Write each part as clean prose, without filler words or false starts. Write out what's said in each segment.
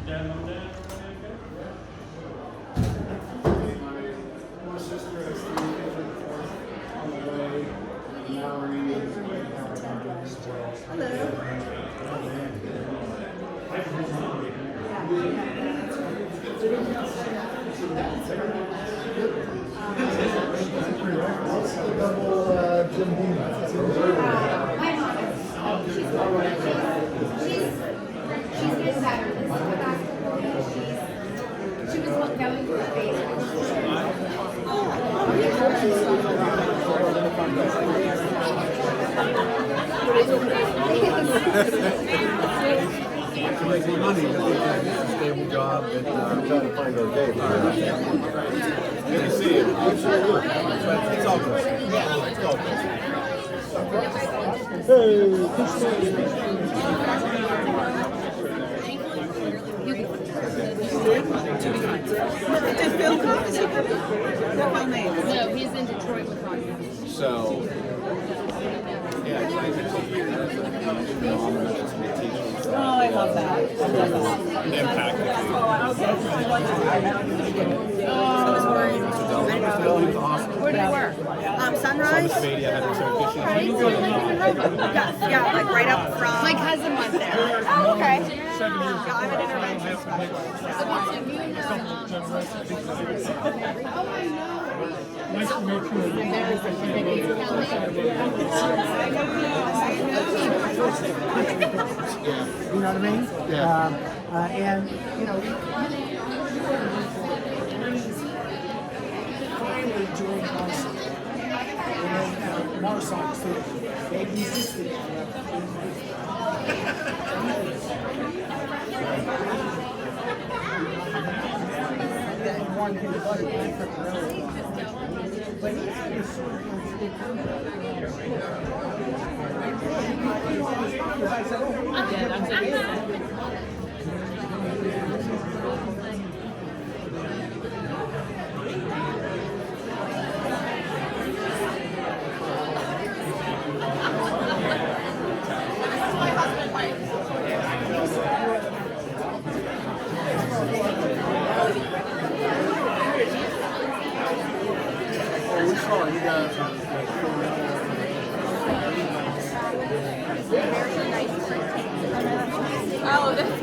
My sister has 3 kids on the way. Now we're eating. Hello. What's the double Jim Beam? My mom. She's getting better. This is the basketball game. She was going through a phase. Making money, but they have a stable job and trying to find our day. Good to see you. But it's all good. It's all good. Did Phil come? Is he coming? No, He's in Detroit with Ron. So, yeah, it's nice to see you. Oh, I love that. I love that. Impact. Where do you work? Sunrise? Yeah, like right up front. My cousin went there. Oh, okay. I'm an intervention Nice to meet you. You know what I mean? Yeah. And, you know, finally joined Marson. And then Marson said, they resisted. But he had a Oh, that's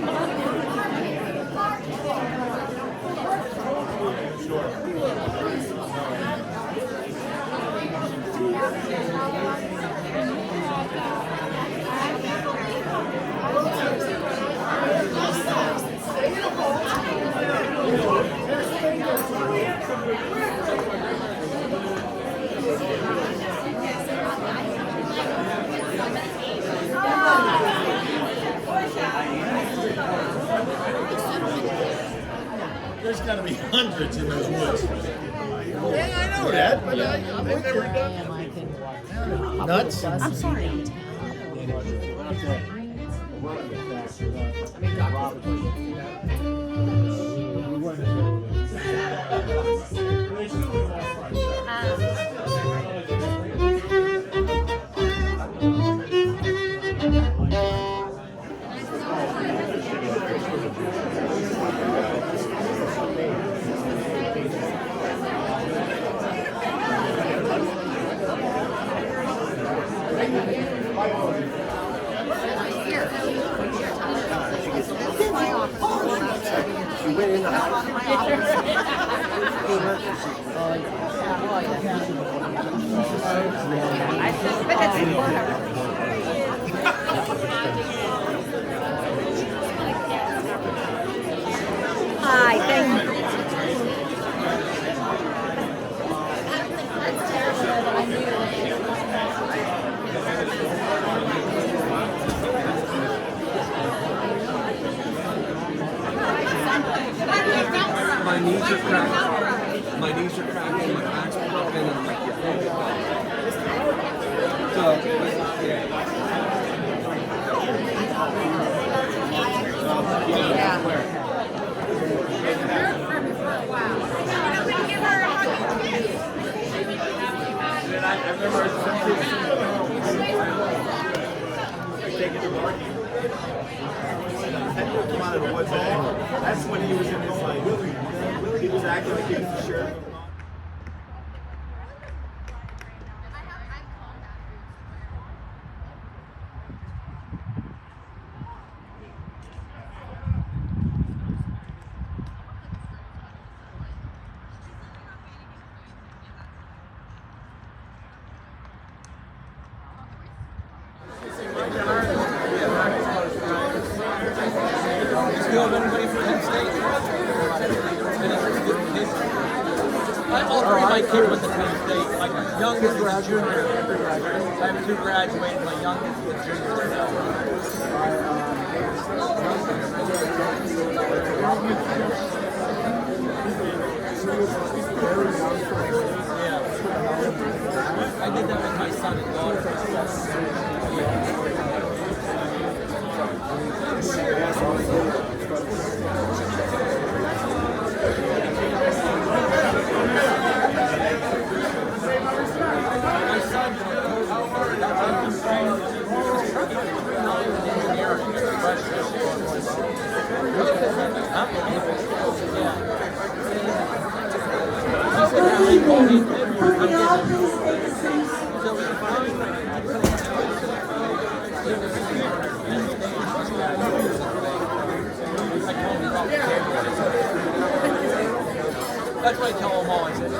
There's got to be hundreds in those woods. Yeah, I know that, but I've never done that. Nuts? I'm sorry. Hi, thank you. My knees are cracked. My knees are cracked and my back's broken and like so Come on of the woods. That's when he was in the fight. He was acting like he was the sheriff. All three of my kids went to Penn State. My youngest is a junior. I have two graduating. My youngest is a junior. Yeah. I did that with my son and daughter. Good evening. Could we all please take a seat? That's what I tell them all. I said,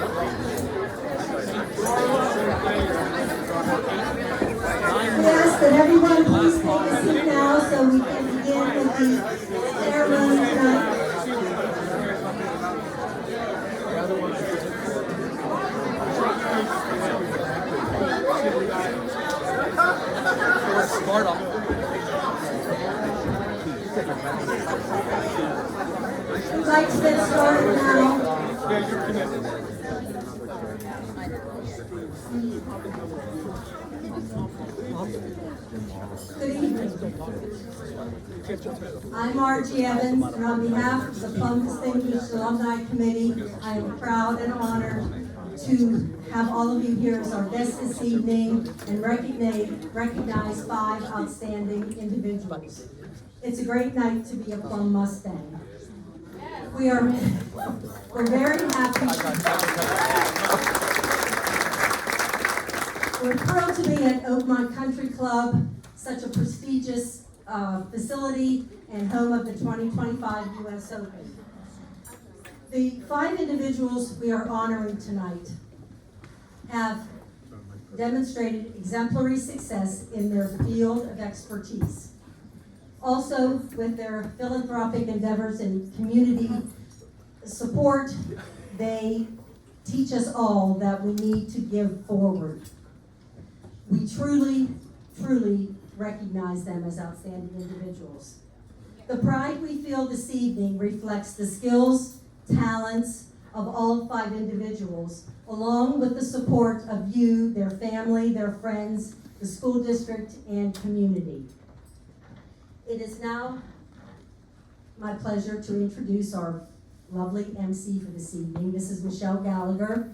We ask that everyone please take a seat now so we can begin with the ceremony tonight. Smart up. We'd like to get started now. Good evening. I'm Margie Evans, and on behalf of the Plum Distinguished Alumni Committee, I am proud and honored to have all of you here as our guests this evening and recognize 5 outstanding individuals. It's a great night to be a Plum Mustang. We're very happy. We're thrilled to be at Oakmont Country Club, such a prestigious facility and home of the 2025 U.S. Open. The 5 individuals we are honoring tonight have demonstrated exemplary success in their field of expertise. Also, with their philanthropic endeavors and community support, they teach us all that we need to give forward. We truly, truly recognize them as outstanding individuals. The pride we feel this evening reflects the skills, talents of all 5 individuals, along with the support of you, their family, their friends, the school district, and community. It is now my pleasure to introduce our lovely MC for this evening. This is Michelle Gallagher.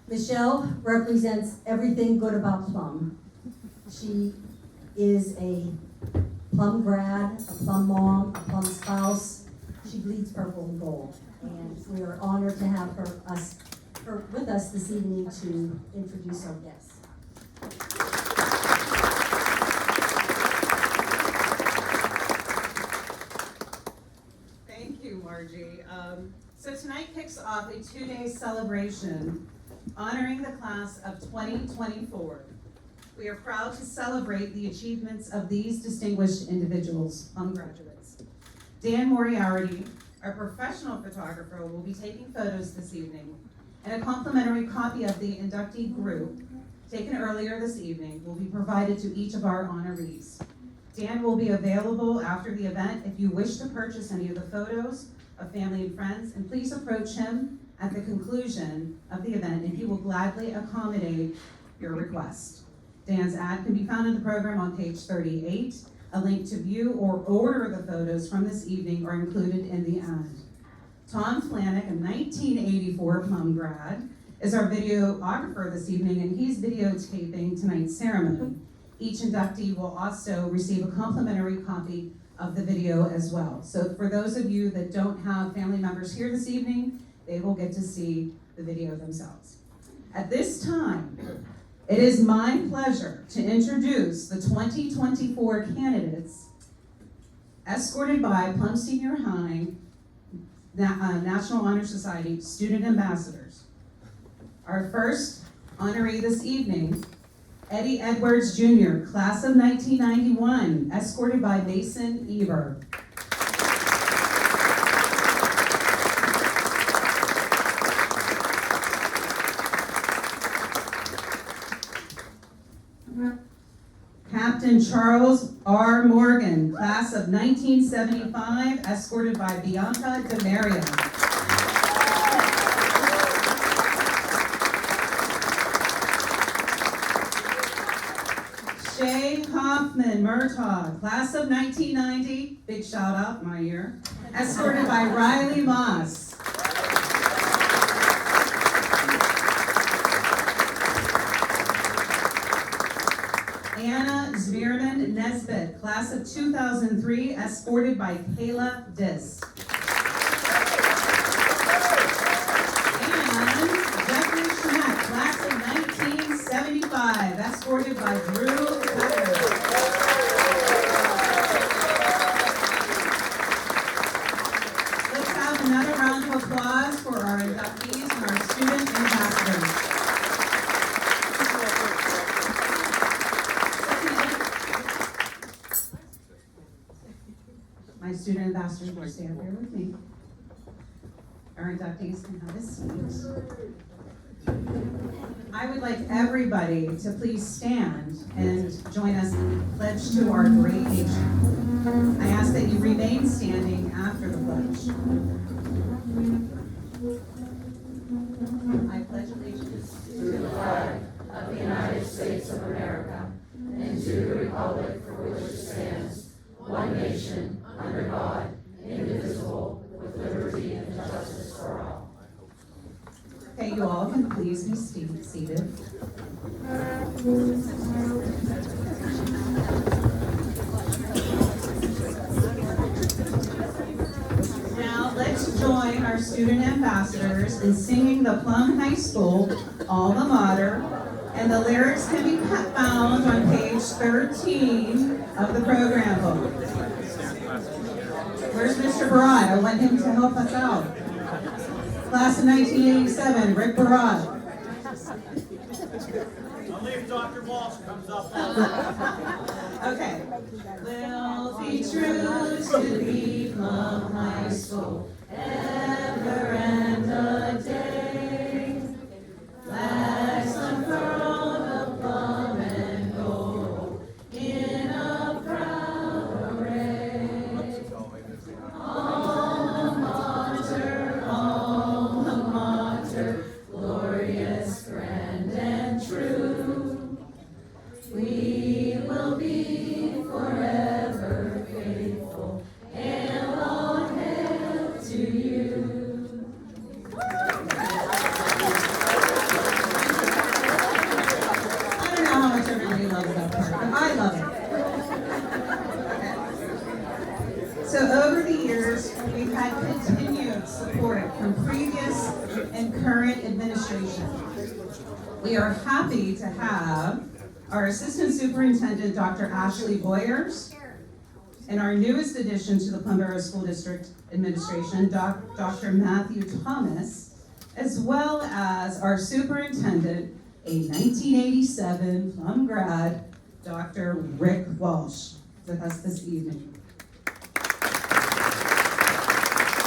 Michelle represents everything good about Plum. She is a Plum grad, a Plum mom, a Plum spouse. She bleeds purple and gold. And we are honored to have her with us this evening to introduce our guests. Thank you, Margie. So tonight kicks off a 2-day celebration honoring the class of 2024. We are proud to celebrate the achievements of these distinguished individuals, Plum graduates. Dan Moriarty, our professional photographer, will be taking photos this evening, and a complimentary copy of the inductee group, taken earlier this evening, will be provided to each of our honorees. Dan will be available after the event if you wish to purchase any of the photos of family and friends, and please approach him at the conclusion of the event, and he will gladly accommodate your request. Dan's ad can be found in the program on page 38. A link to view or order the photos from this evening are included in the ad. Tom Flanick, a 1984 Plum grad, is our videographer this evening, and he's videotaping tonight's ceremony. Each inductee will also receive a complimentary copy of the video as well. So for those of you that don't have family members here this evening, they will get to see the video themselves. At this time, it is my pleasure to introduce the 2024 candidates escorted by Plum Senior High National Honor Society student ambassadors. Our first honoree this evening, Eddie Edwards Jr., class of 1991, escorted by Mason Eber. Captain Charles R. Morgan, class of 1975, escorted by Bianca DeMaria. Shay Hoffman Murtaugh, class of 1990, big shout out, my year, escorted by Riley Moss. Anna Zvierman Nesbitt, class of 2003, escorted by Kayla Dis. And Jeffrey Schmidt, class of 1975, escorted by Drew Becker. Let's have another round of applause for our inductees and our student ambassadors. My student ambassadors will stand here with me. Our inductees can have a seat. I would like everybody to please stand and join us in the pledge to our great nation. I ask that you remain standing after the pledge. I pledge allegiance to the flag of the United States of America and to the republic for which it stands, one nation, under God, indivisible, with liberty and justice for all. Okay, you all can please be seated. Now let's join our student ambassadors in singing the Plum High School alma mater, and the lyrics can be found on page 13 of the program book. Where's Mr. Barad? I want him to help us out. Class of 1987, Rick Barad. Only if Dr. Walsh comes up. Okay. Will be true to be Plum High School ever and a day. Flags unfurled of plum and gold in a proud array. Alma mater, glorious, grand, and true. We will be forever faithful, and all hail to you. I don't know how much everybody loves that part, but I love it. So over the years, we've had continued support from previous and current administration. We are happy to have our Assistant Superintendent, Dr. Ashley Boyers, and our newest addition to the Plum Borough School District Administration, Dr. Matthew Thomas, as well as our Superintendent, a 1987 Plum grad, Dr. Rick Walsh, with us this evening. So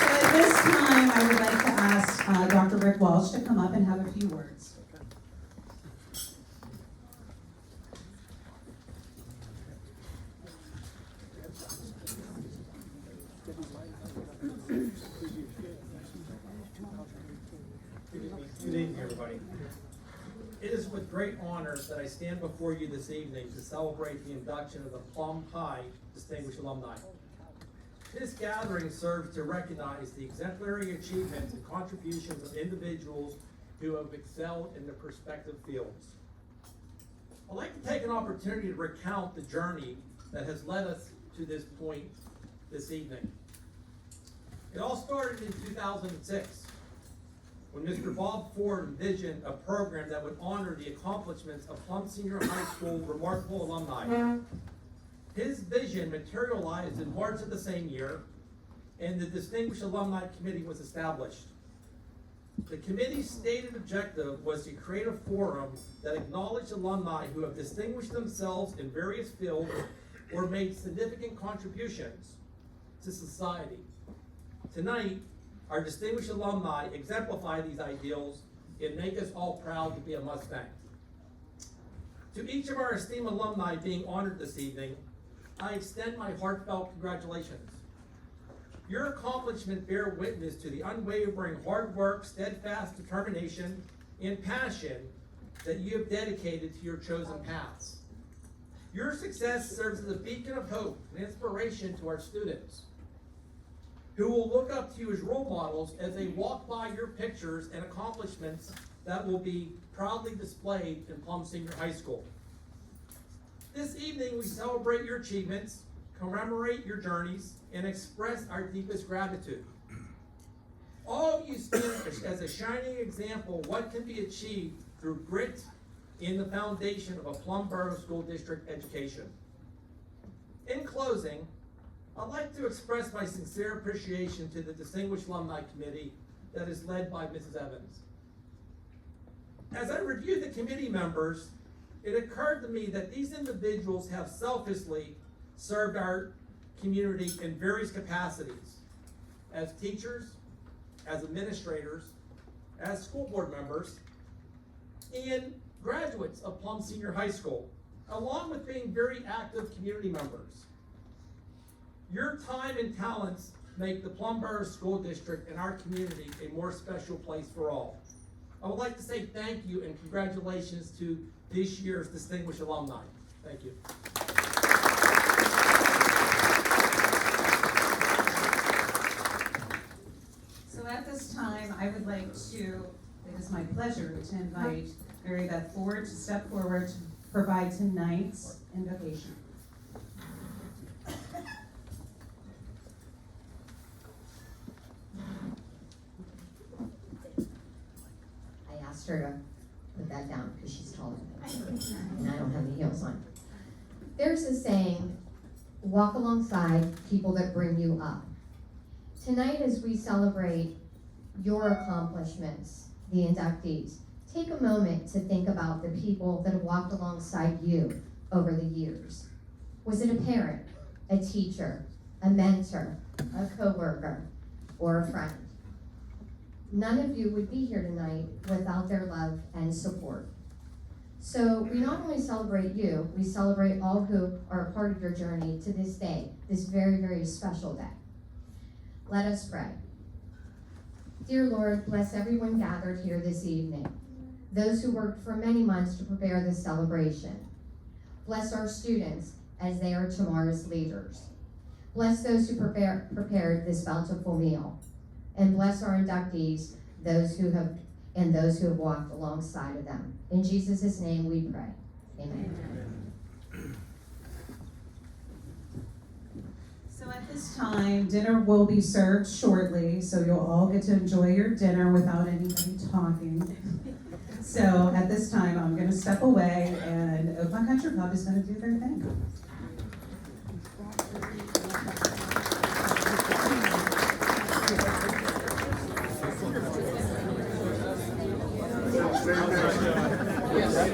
at this time, I would like to ask Dr. Rick Walsh to come up and have a few words. Good evening, everybody. It is with great honor that I stand before you this evening to celebrate the induction of the Plum High Distinguished Alumni. This gathering serves to recognize the exemplary achievements and contributions of individuals who have excelled in their respective fields. I'd like to take an opportunity to recount the journey that has led us to this point this evening. It all started in 2006, when Mr. Bob Ford envisioned a program that would honor the accomplishments of Plum Senior High School remarkable alumni. His vision materialized in March of the same year, and the Distinguished Alumni Committee was established. The committee's stated objective was to create a forum that acknowledged alumni who have distinguished themselves in various fields or made significant contributions to society. Tonight, our distinguished alumni exemplify these ideals and make us all proud to be a Mustang. To each of our esteemed alumni being honored this evening, I extend my heartfelt congratulations. Your accomplishment bear witness to the unwavering hard work, steadfast determination, and passion that you have dedicated to your chosen paths. Your success serves as a beacon of hope and inspiration to our students, who will look up to you as role models as they walk by your pictures and accomplishments that will be proudly displayed in Plum Senior High School. This evening, we celebrate your achievements, commemorate your journeys, and express our deepest gratitude. All of you stand as a shining example of what can be achieved through grit in the foundation of a Plum Borough School District education. In closing, I'd like to express my sincere appreciation to the Distinguished Alumni Committee that is led by Mrs. Evans. As I reviewed the committee members, it occurred to me that these individuals have selflessly served our community in various capacities, as teachers, as administrators, as school board members, and graduates of Plum Senior High School, along with being very active community members. Your time and talents make the Plum Borough School District and our community a more special place for all. I would like to say thank you and congratulations to this year's distinguished alumni. Thank you. So at this time, I would like to, it is my pleasure to invite Mary Beth Ford to step forward to provide tonight's invocation. I asked her to put that down because she's taller than me, and I don't have the heels on. There's a saying, walk alongside people that bring you up. Tonight, as we celebrate your accomplishments, the inductees, take a moment to think about the people that have walked alongside you over the years. Was it a parent, a teacher, a mentor, a coworker, or a friend? None of you would be here tonight without their love and support. So we not only celebrate you, we celebrate all who are a part of your journey to this day, this very, very special day. Let us pray. Dear Lord, bless everyone gathered here this evening, those who worked for many months to prepare this celebration. Bless our students as they are tomorrow's leaders. Bless those who prepared this bountiful meal. And bless our inductees, those who have walked alongside of them. In Jesus' name we pray. Amen. So at this time, dinner will be served shortly, so you'll all get to enjoy your dinner without anybody talking. So at this time, I'm going to step away, and Oakmont Country Club is going to do their thing.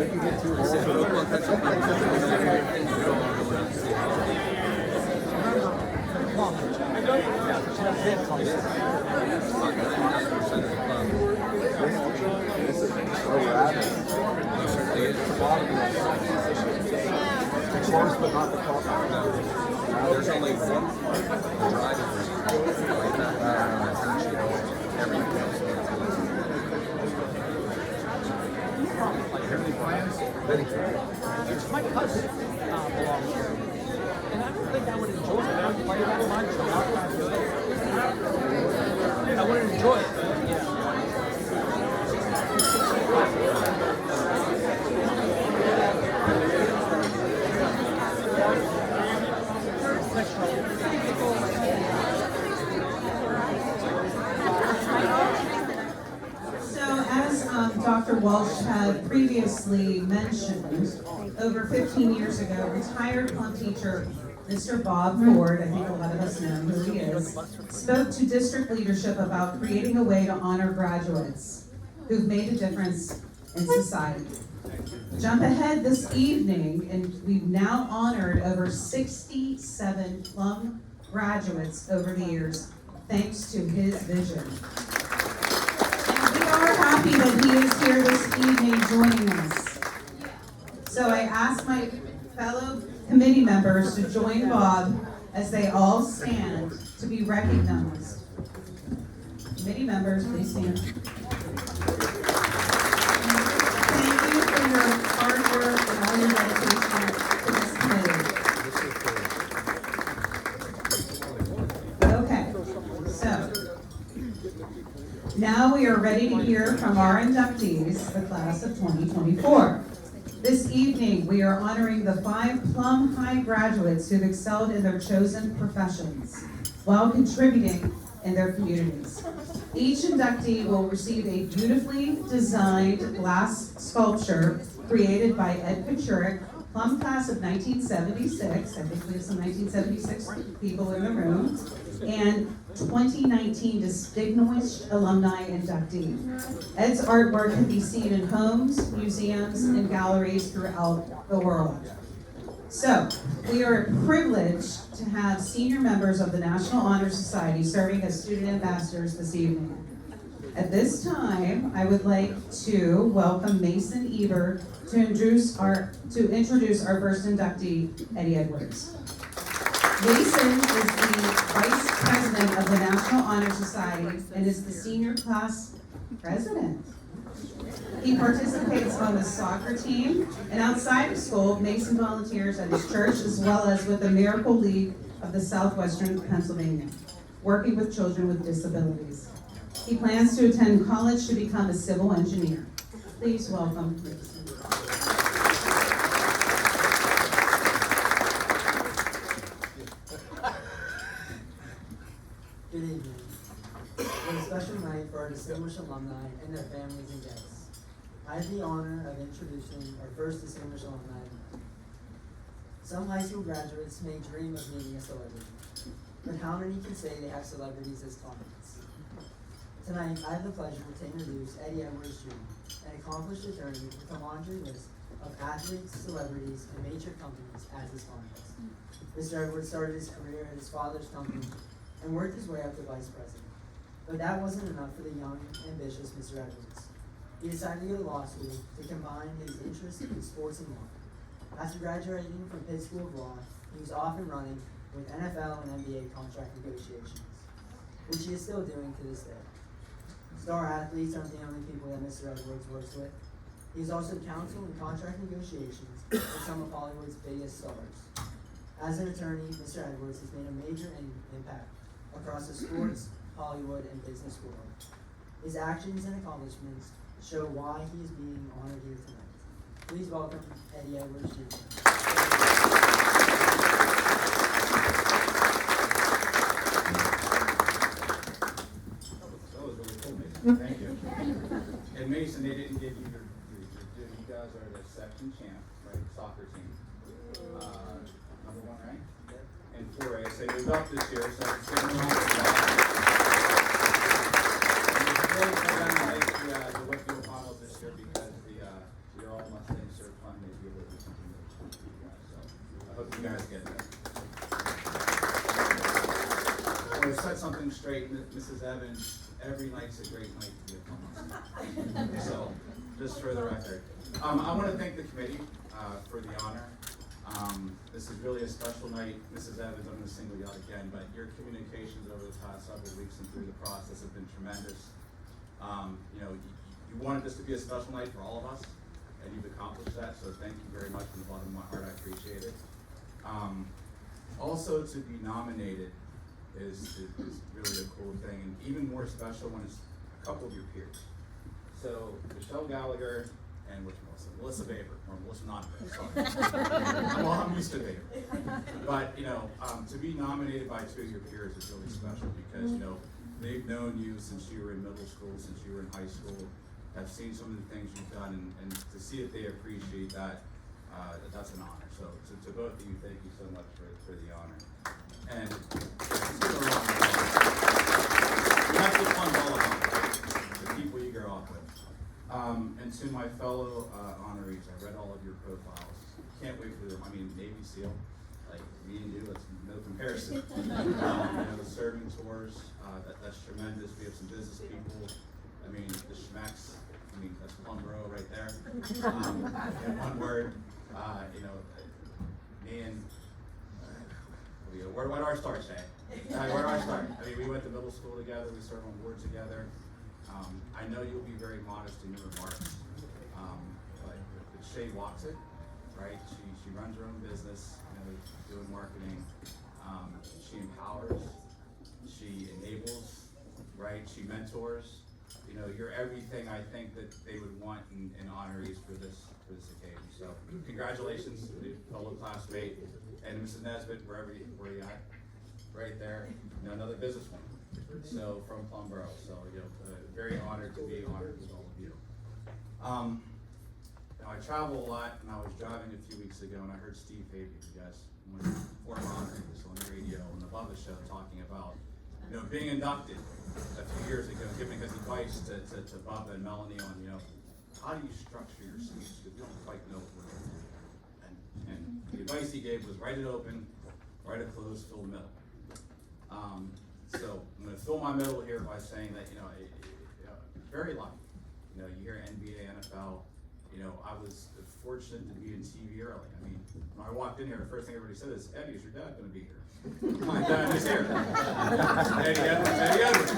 There's only one My cousin belongs here, and I don't think I would enjoy it. I would play that much. I wouldn't enjoy it. Yeah. Mr. Walsh had previously mentioned, over 15 years ago, retired Plum teacher Mr. Bob Ford, I think a lot of us know who he is, spoke to district leadership about creating a way to honor graduates who've made a difference in society. Jump ahead this evening, and we've now honored over 67 Plum graduates over the years, thanks to his vision. And we are happy that he is here this evening joining us. So I ask my fellow committee members to join Bob as they all stand to be recognized. Committee members, please stand. Thank you for your hard work and all your dedication to this committee. Okay, so now we are ready to hear from our inductees, the class of 2024. This evening, we are honoring the 5 Plum High graduates who've excelled in their chosen professions while contributing in their communities. Each inductee will receive a beautifully designed glass sculpture created by Ed Kachurik, Plum class of 1976. I think we have some 1976 people in the room. And 2019 Distinguished Alumni inductee. Ed's artwork can be seen in homes, museums, and galleries throughout the world. So, we are privileged to have senior members of the National Honor Society serving as student ambassadors this evening. At this time, I would like to welcome Mason Eber to introduce our first inductee, Eddie Edwards. Mason is the Vice President of the National Honor Society and is the senior class president. He participates on the soccer team, and outside of school, Mason volunteers at his church as well as with the Miracle League of the Southwestern Pennsylvania, working with children with disabilities. He plans to attend college to become a civil engineer. Please welcome Mason. Good evening. What a special night for our distinguished alumni and their families and guests. I have the honor of introducing our first distinguished alumni. Some high school graduates may dream of meeting a celebrity, but how many can say they have celebrities as clients? Tonight, I have the pleasure to introduce Eddie Edwards Jr., an accomplished attorney with a laundry list of athletes, celebrities, and major companies as his clients. Mr. Edwards started his career at his father's company and worked his way up to vice president. But that wasn't enough for the young, ambitious Mr. Edwards. He decided to go to law school to combine his interest in sports and law. After graduating from Pitt School of Law, he was off and running with NFL and NBA contract negotiations, which he is still doing to this day. Star athletes aren't the only people that Mr. Edwards works with. He is also counsel in contract negotiations with some of Hollywood's biggest stars. As an attorney, Mr. Edwards has made a major impact across the sports, Hollywood, and business world. His actions and accomplishments show why he is being honored here tonight. Please welcome Eddie Edwards Jr. That was really cool, Mason. Thank you. And Mason, they didn't give you you guys are the section champ, right? Soccer team. Number 1 rank? And 4A. So moved up this year, so it's been a long the Whitfield finals this year because you're all must say so fun to be able to do something really fun for you guys. So I hope you guys get that. I want to set something straight, Mrs. Evans. Every night's a great night to be a Plum. So just for the record, I want to thank the committee for the honor. This is really a special night. Mrs. Evans, I'm going to single you out again, but your communications over the past several weeks and through the process have been tremendous. You wanted this to be a special night for all of us, and you've accomplished that, so thank you very much from the bottom of my heart. I appreciate it. Also, to be nominated is really a cool thing, and even more special when it's a couple of your peers. So, Michelle Gallagher and Melissa Baber, or Melissa not Baber, sorry. I'm used to Baber. But, to be nominated by 2 of your peers is really special because, they've known you since you were in middle school, since you were in high school, have seen some of the things you've done, and to see that they appreciate that, that's an honor. So to both of you, thank you so much for the honor. And that's what fun's all about, the people you grow up with. And to my fellow honorees, I read all of your profiles. Can't wait for them. I mean, Navy SEAL, like me and you, it's no comparison. The serving tours, that's tremendous. We have some business people. I mean, the schmecks. I mean, that's Plum right there. In one word, me and where do I start, Shay? Where do I start? I mean, we went to middle school together. We served on board together. I know you'll be very modest in your remarks, but Shay walks it, right? She runs her own business, doing marketing. She empowers. She enables, right? She mentors. You're everything I think that they would want in honorees for this occasion. So congratulations, fellow classmate, and Mrs. Nesbitt, where you at? Right there. Another businesswoman. So from Plum. So very honored to be honored with all of you. Now I travel a lot, and I was driving a few weeks ago, and I heard Steve Fabian, you guys, one of the former honorees on the radio on the Bubba show, talking about being inducted a few years ago, giving his advice to Bubba and Melanie on how do you structure your speech, because we don't quite know what we're doing. And the advice he gave was write it open, write it closed, fill the middle. So I'm going to fill my middle here by saying that very lucky. You hear NBA, NFL. I was fortunate to be in TV early. I mean, when I walked in here, the first thing everybody said is, "Eddie, is your dad going to be here?" My dad is here. Eddie Edwards.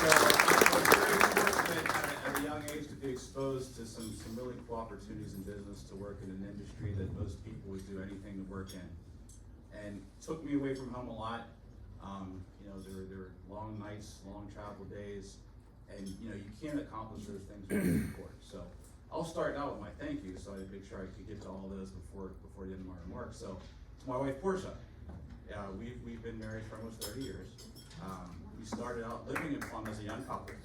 So I was very fortunate at a young age to be exposed to some really cool opportunities in business, to work in an industry that most people would do anything to work in. And took me away from home a lot. There were long nights, long travel days, and you can't accomplish those things with support. So I'll start out with my thank you, so I make sure I could get to all those before the end of my remarks. So to my wife Portia, we've been married for almost 30 years. We started out living in Plum as a young couple,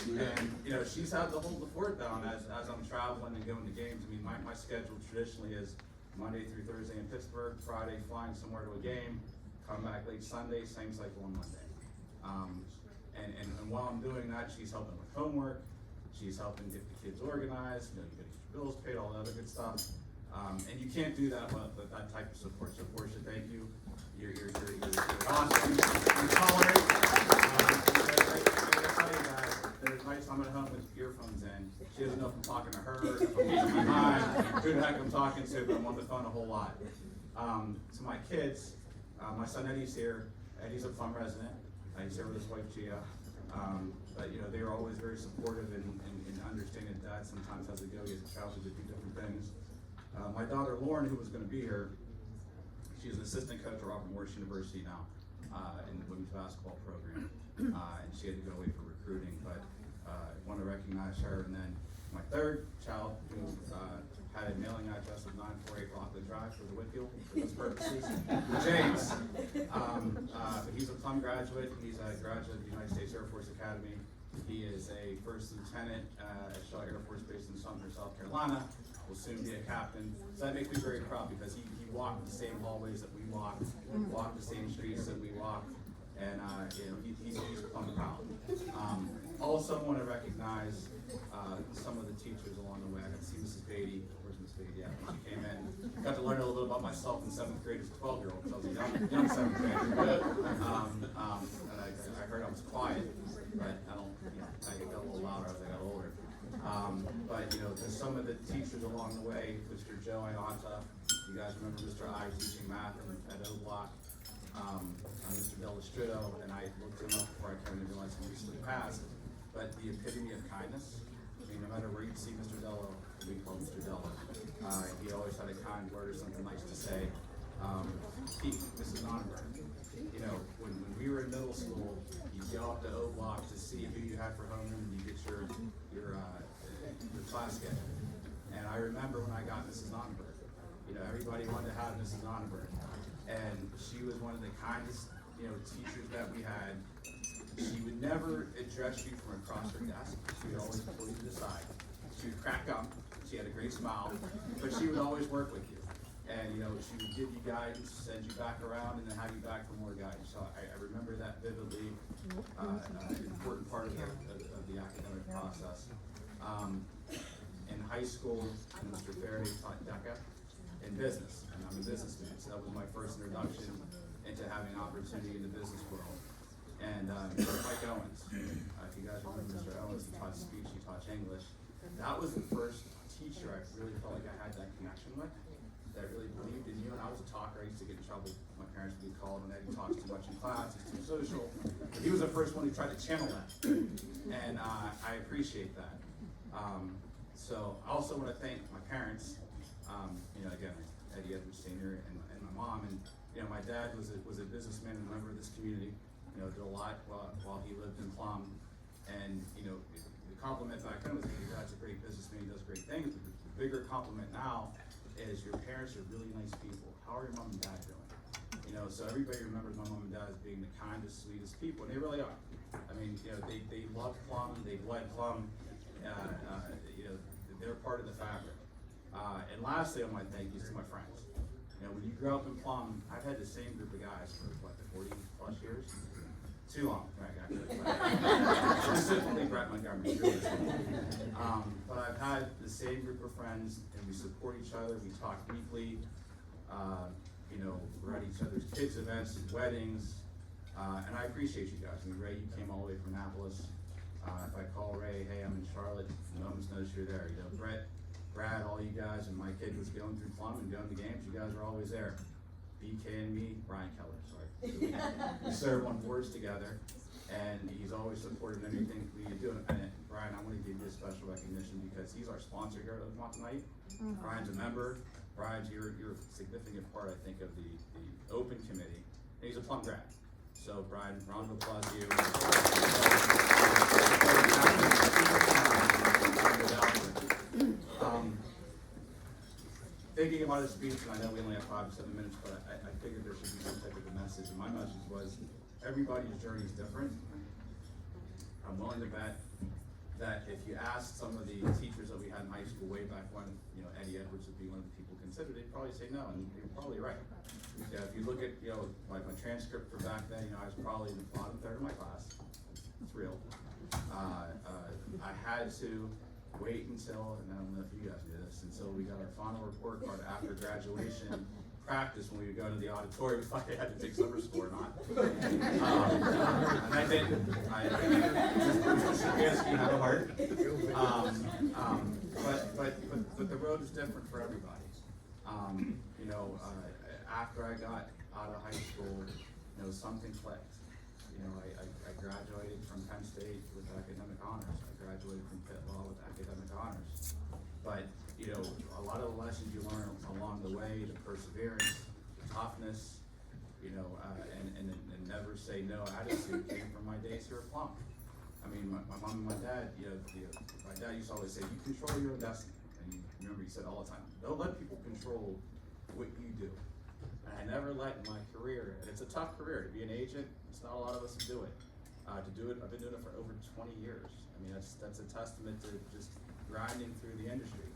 and she's had to hold the fort down as I'm traveling and going to games. I mean, my schedule traditionally is Monday through Thursday in Pittsburgh, Friday flying somewhere to a game, come back late Sunday, same cycle on Monday. And while I'm doing that, she's helping with homework, she's helping get the kids organized, you get your bills paid, all that other good stuff. And you can't do that with that type of support. So Portia, thank you. You're awesome. You tolerate. I tell you guys, there's nights I'm at home with earphones in. She doesn't know if I'm talking to her, if I'm using my mind, who the heck I'm talking to, but I'm on the phone a whole lot. To my kids, my son Eddie's here. Eddie's a Plum resident. He's here with his wife Gia. But they are always very supportive and understanding that Dad sometimes has to go. He has to travel to do different things. My daughter Lauren, who was going to be here, she's an assistant coach at Robert Morris University now in the women's basketball program, and she had to go away for recruiting. But I want to recognize her. And then my third child, who had a mailing address of 948 Rockland Drive for the Whitfield for those purposes, James. He's a Plum graduate. He's a graduate of the United States Air Force Academy. He is a first lieutenant at Shaw Air Force Base in Sumter, South Carolina. Will soon be a captain. So that makes me very proud, because he walked the same hallways that we walked the same streets that we walked, and he's Plum proud. Also want to recognize some of the teachers along the way. I got to see Mrs. Beatty. Where's Miss Beatty? Yeah, when she came in. Got to learn a little bit about myself in 7th grade as a 12-year-old, because I was a young 7th grader. And I heard I was quiet, but I got a little louder as I got older. But there's some of the teachers along the way, Mr. Joe Ianta, you guys remember Mr. I teaching math at O Block, Mr. Delastrito, and I looked him up before I came to realize he recently passed. But the epitome of kindness. I mean, no matter where you see Mr. Dello, we call Mr. Dello. He always had a kind word or something nice to say. Pete, Mrs. Nonberg. When we were in middle school, you'd go up to O Block to see who you had for homeroom, and you get your class schedule. And I remember when I got Mrs. Nonberg, everybody wanted to have Mrs. Nonberg. And she was one of the kindest, teachers that we had. She would never address you from across her desk. She would always pull you to the side. She would crack up. She had a great smile, but she would always work with you. And, you know, she would give you guidance, send you back around, and then have you back for more guidance. So I remember that vividly, an important part of the academic process. In high school, Mr. Ferry taught DECA in business, and I'm a businessman, so that was my first introduction into having opportunity in the business world. And Mike Owens, if you guys remember Mr. Owens, he taught speech, he taught English. That was the first teacher I really felt like I had that connection with, that really believed in you. And I was a talker. I used to get in trouble. My parents would be called, and Eddie talks too much in class, he's too social. But he was the first one who tried to channel that, and I appreciate that. So I also want to thank my parents, you know, again, Eddie Edwards Sr. and my mom. And, you know, my dad was a businessman and a member of this community, you know, did a lot while he lived in Plum. And, you know, the compliment back then was, hey, your dad's a great businessman, he does great things. But the bigger compliment now is your parents are really nice people. How are your mom and dad doing? You know, so everybody remembers my mom and dad as being the kindest, sweetest people, and they really are. I mean, you know, they love Plum, they bled Plum, you know, they're part of the fabric. And lastly, I want to thank you to my friends. You know, when you grow up in Plum, I've had the same group of guys for, what, 40 plus years? Too long, right, actually. Specifically Brett Montgomery. But I've had the same group of friends, and we support each other, we talk weekly. You know, we're at each other's kids' events, weddings, and I appreciate you guys. I mean, Ray, you came all the way from Annapolis. If I call Ray, hey, I'm in Charlotte, no one knows you're there. You know, Brett, Brad, all you guys, and my kid was going through Plum and going to games, you guys are always there. BK and me, Brian Keller, sorry. We serve on boards together, and he's always supported anything we do. And Brian, I want to give you a special recognition because he's our sponsor here at Alumni tonight. Brian's a member. Brian's you're a significant part, I think, of the Open Committee, and he's a Plum grad. So Brian, round of applause to you. Thinking about his speech, and I know we only have 5 to 7 minutes, but I figured there should be some type of a message. And my message was, everybody's journey is different. I'm willing to bet that if you asked some of the teachers that we had in high school way back when, you know, Eddie Edwards would be one of the people considered, they'd probably say no, and you're probably right. Yeah, if you look at, you know, my transcript for back then, you know, I was probably in the bottom third of my class. It's real. I had to wait until, and I don't know if you guys knew this, until we got our final report card after graduation practice when we would go to the auditorium if I had to take summer school or not. And I didn't. Mr. Shabansky had a heart. But the road is different for everybody. You know, after I got out of high school, you know, something clicked. You know, I graduated from Penn State with academic honors. I graduated from Pitt Law with academic honors. But, you know, a lot of the lessons you learn along the way, the perseverance, the toughness, you know, and never say no attitude came from my days here at Plum. I mean, my mom and my dad, my dad used to always say, you control your own destiny. And you remember he said all the time, don't let people control what you do. And I never let in my career, and it's a tough career, to be an agent, it's not a lot of us who do it. I've been doing it for over 20 years. I mean, that's a testament to just grinding through the industry.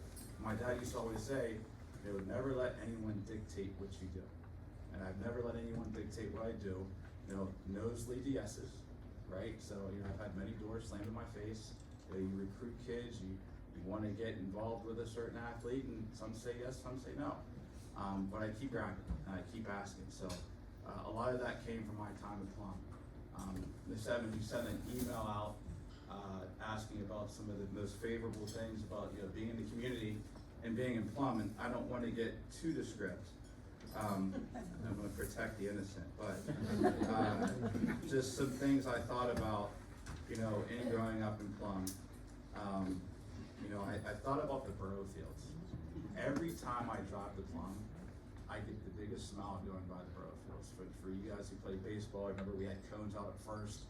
My dad used to always say, they would never let anyone dictate what you do. And I've never let anyone dictate what I do. You know, no's lead to yeses, right? So, you know, I've had many doors slammed in my face. You know, you recruit kids, you want to get involved with a certain athlete, and some say yes, some say no. But I keep grinding, and I keep asking. So a lot of that came from my time at Plum. Ms. Evans, you sent an email out asking about some of the most favorable things about, you know, being in the community and being in Plum, and I don't want to get too descriptive. I'm going to protect the innocent, but just some things I thought about, you know, in growing up in Plum. You know, I thought about the Burrow Fields. Every time I drive to Plum, I get the biggest smile going by the Burrow Fields. For you guys who play baseball, I remember we had cones out at first.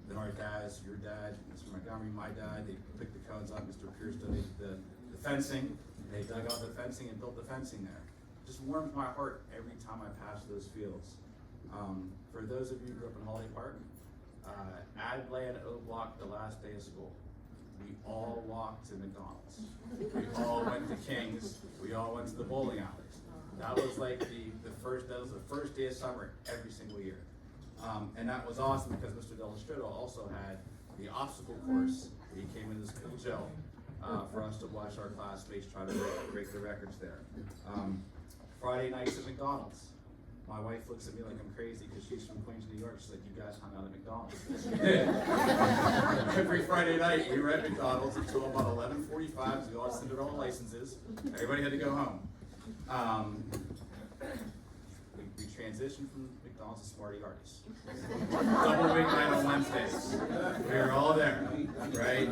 Then our dads, your dad, Mr. Montgomery, my dad, they picked the cones up. Mr. Pierce did the fencing. They dug out the fencing and built the fencing there. Just warms my heart every time I pass those fields. For those of you who grew up in Holiday Park, Ad Lay and O Block the last day of school. We all walked to McDonald's. We all went to King's. We all went to the bowling alleys. That was like the first day of summer every single year. And that was awesome because Mr. Delastrito also had the obstacle course. He came in this cool show for us to watch our classmates try to break the records there. Friday nights at McDonald's. My wife looks at me like I'm crazy because she's from Queens, New York. She's like, you guys hung out at McDonald's. We did. Every Friday night, we were at McDonald's until about 11:45, so we all sent our licenses. Everybody had to go home. We transitioned from McDonald's to Smarty Arties. Double big night on Wednesdays. We were all there, right?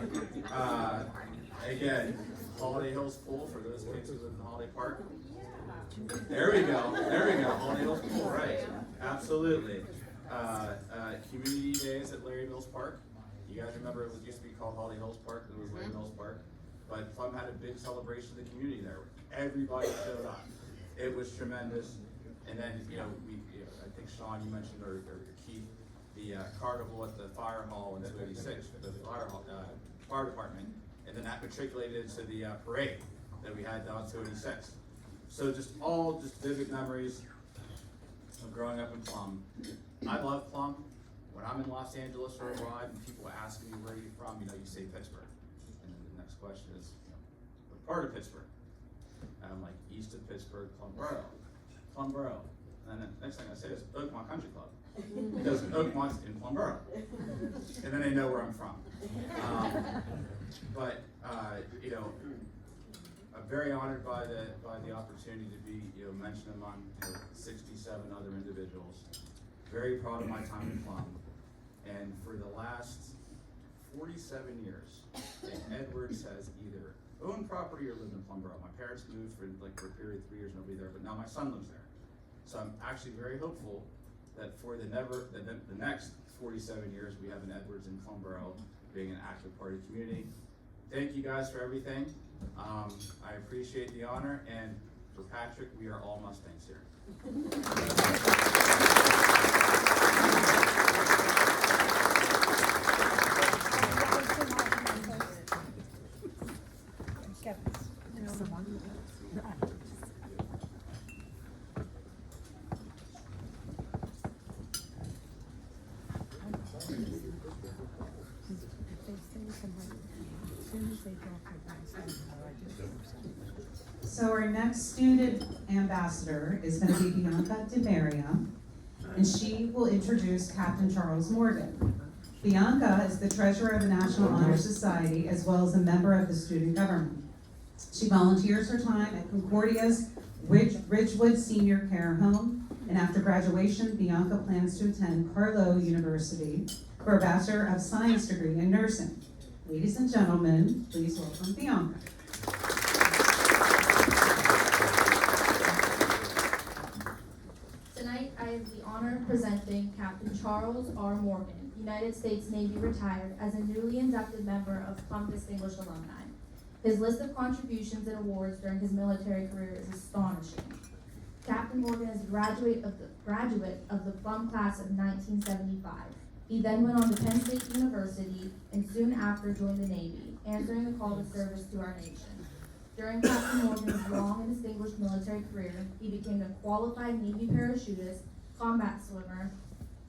Again, Holiday Hills Pool for those kids who live in Holiday Park. There we go. Holiday Hills Pool, right? Absolutely. Community days at Larry Mills Park. You guys remember it used to be called Holiday Hills Park. It was Larry Mills Park. But Plum had a big celebration of the community there. Everybody showed up. It was tremendous. And then, I think Sean, you mentioned, or Keith, the carnival at the fire hall in 286, the fire department. And then that matriculated into the parade that we had down 286. So just vivid memories of growing up in Plum. I love Plum. When I'm in Los Angeles or abroad and people ask me where you're from, you say Pittsburgh. And then the next question is, what part of Pittsburgh? And I'm like, east of Pittsburgh, Plum Borough. And then the next thing I say is Oakmont Country Club. Because Oakmont's in Plum Borough. And then they know where I'm from. I'm very honored by the opportunity to be mentioned among 67 other individuals. Very proud of my time in Plum. And for the last 47 years, Edwards has either owned property or lived in Plum Borough. My parents moved for a period of 3 years, nobody there, but now my son lives there. So I'm actually very hopeful that for the next 47 years, we have an Edwards in Plum Borough being an active part of the community. Thank you guys for everything. I appreciate the honor, and for Patrick, we are all Mustangs here. So our next student ambassador is going to be Bianca DeMaria, and she will introduce Captain Charles Morgan. Bianca is the treasurer of the National Honor Society as well as a member of the student government. She volunteers her time at Concordia's Ridgewood Senior Care Home, and after graduation, Bianca plans to attend Carlow University for a Bachelor of Science degree in nursing. Ladies and gentlemen, please welcome Bianca. Tonight, I have the honor of presenting Captain Charles R. Morgan, United States Navy retired, as a newly inducted member of Plum Distinguished Alumni. His list of contributions and awards during his military career is astonishing. Captain Morgan is a graduate of the Plum class of 1975. He then went on to Penn State University and soon after joined the Navy, answering the call to service to our nation. During Captain Morgan's long and distinguished military career, he became a qualified Navy parachutist, combat swimmer,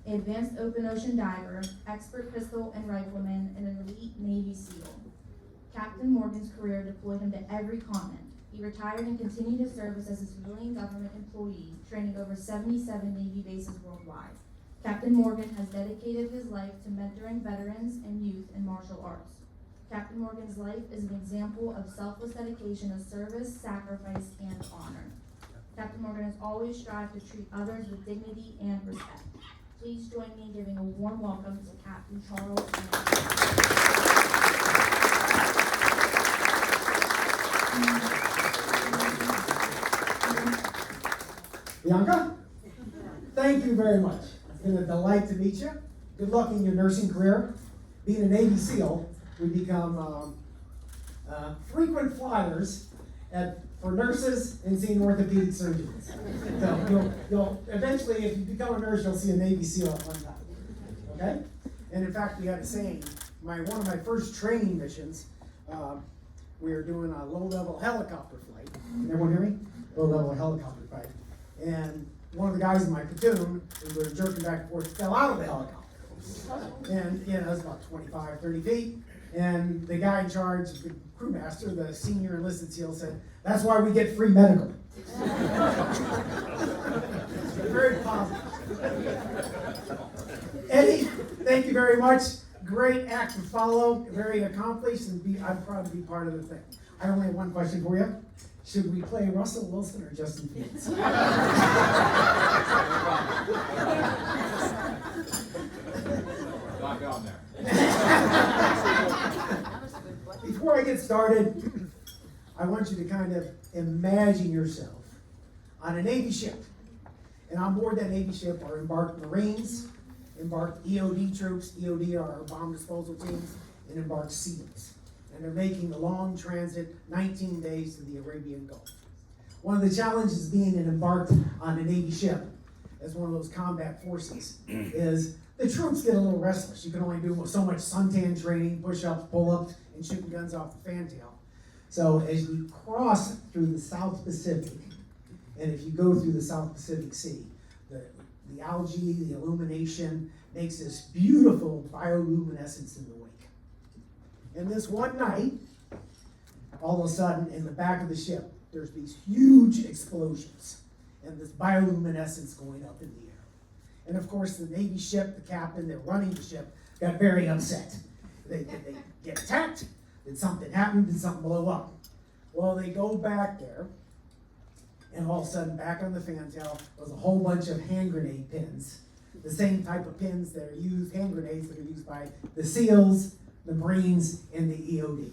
advanced open ocean diver, expert pistol and rifleman, and an elite Navy SEAL. Captain Morgan's career deployed him to every continent. He retired and continued his service as a civilian government employee, training over 77 Navy bases worldwide. Captain Morgan has dedicated his life to mentoring veterans and youth in martial arts. Captain Morgan's life is an example of selfless dedication of service, sacrifice, and honor. Captain Morgan has always strived to treat others with dignity and respect. Please join me in giving a warm welcome to Captain Charles Bianca, thank you very much. It's been a delight to meet you. Good luck in your nursing career. Being a Navy SEAL, we become frequent flyers for nurses and seeing orthopedic surgeons. So you'll eventually, if you become a nurse, you'll see a Navy SEAL at one time. Okay? And in fact, we had a saying, one of my first training missions, we were doing a low-level helicopter flight. Can everyone hear me? Low-level helicopter flight. And one of the guys in my platoon, we were jerking back and forth, fell out of the helicopter. And, it was about 25, 30 feet. And the guy in charge, the crewmaster, the senior enlisted SEAL said, "That's why we get free medical." Very positive. Eddie, thank you very much. Great act to follow, very accomplished, and I'm proud to be part of the thing. I only have one question for you. Should we play Russell Wilson or Justin Fields? Not going there. Before I get started, I want you to kind of imagine yourself on a Navy ship. And on board that Navy ship are embarked Marines, embarked EOD troops. EOD are our bomb disposal teams, and embarked SEALs. And they're making the long transit, 19 days to the Arabian Gulf. One of the challenges being embarked on a Navy ship as one of those combat forces is the troops get a little restless. You can only do so much suntan training, push-ups, pull-ups, and shooting guns off the fantail. So as you cross through the South Pacific, and if you go through the South Pacific Sea, the algae, the illumination makes this beautiful bioluminescence in the wake. And this one night, all of a sudden, in the back of the ship, there's these huge explosions and this bioluminescence going up in the air. And of course, the Navy ship, the captain, they're running the ship, got very upset. They get attacked. Did something happen? Did something blow up? Well, they go back there, and all of a sudden, back on the fantail was a whole bunch of hand grenade pins. The same type of pins that are used, hand grenades that are used by the SEALs, the Marines, and the EOD.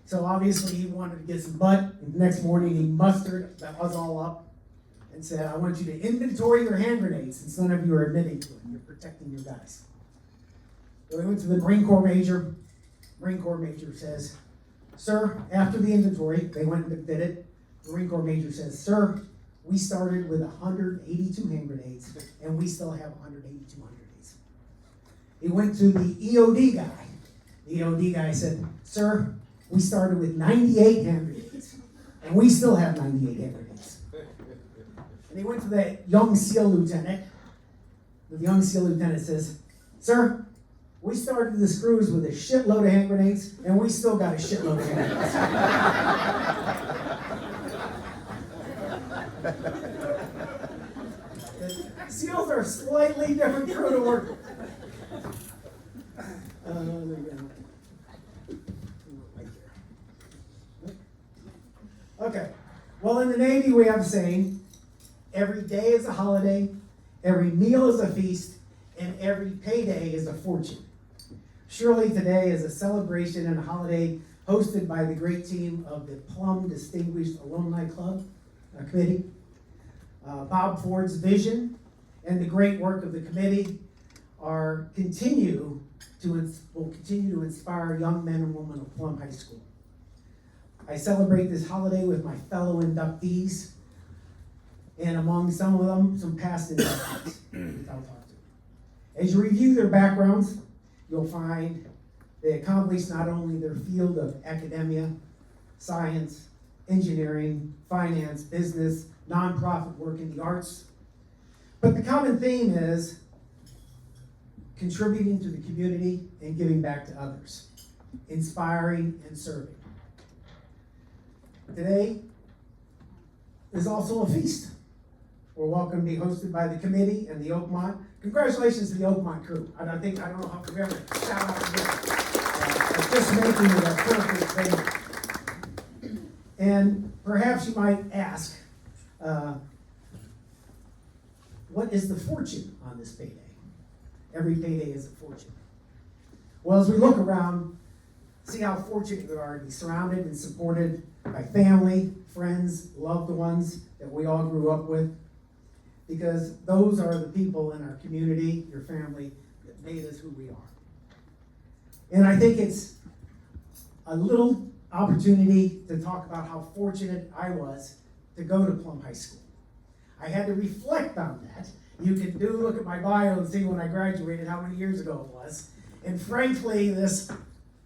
So obviously he wanted to get some butt, and the next morning he mustered that was all up and said, "I want you to inventory your hand grenades," since none of you are admitting to it. You're protecting your guys. So we went to the Marine Corps Major. Marine Corps Major says, "Sir," after the inventory, they went and did it. The Marine Corps Major says, "Sir, we started with 182 hand grenades, and we still have 182 hand grenades." He went to the EOD guy. The EOD guy said, "Sir, we started with 98 hand grenades, and we still have 98 hand grenades." And he went to the young SEAL lieutenant. The young SEAL lieutenant says, "Sir, we started this cruise with a shitload of hand grenades, and we still got a shitload of hand grenades." The SEALs are a slightly different crew to work with. There you go. Okay. Well, in the Navy, we have a saying, every day is a holiday, every meal is a feast, and every payday is a fortune. Surely today is a celebration and a holiday hosted by the great team of the Plum Distinguished Alumni Club Committee. Bob Ford's vision and the great work of the committee will continue to inspire young men and women of Plum High School. I celebrate this holiday with my fellow inductees, and among some of them, some past inductees that I'll talk to. As you review their backgrounds, you'll find they accomplished not only their field of academia, science, engineering, finance, business, nonprofit work in the arts, but the common theme is contributing to the community and giving back to others, inspiring and serving. Today is also a feast. We're welcome to be hosted by the committee and the Oakmont. Congratulations to the Oakmont crew. I don't know how to remember. Shout out to them. It's just making it a perfect thing. And perhaps you might ask, what is the fortune on this payday? Every payday is a fortune. Well, as we look around, see how fortunate we are to be surrounded and supported by family, friends, loved ones that we all grew up with. Because those are the people in our community, your family, that made us who we are. And I think it's a little opportunity to talk about how fortunate I was to go to Plum High School. I had to reflect on that You can look at my bio and see when I graduated, how many years ago it was. And frankly, this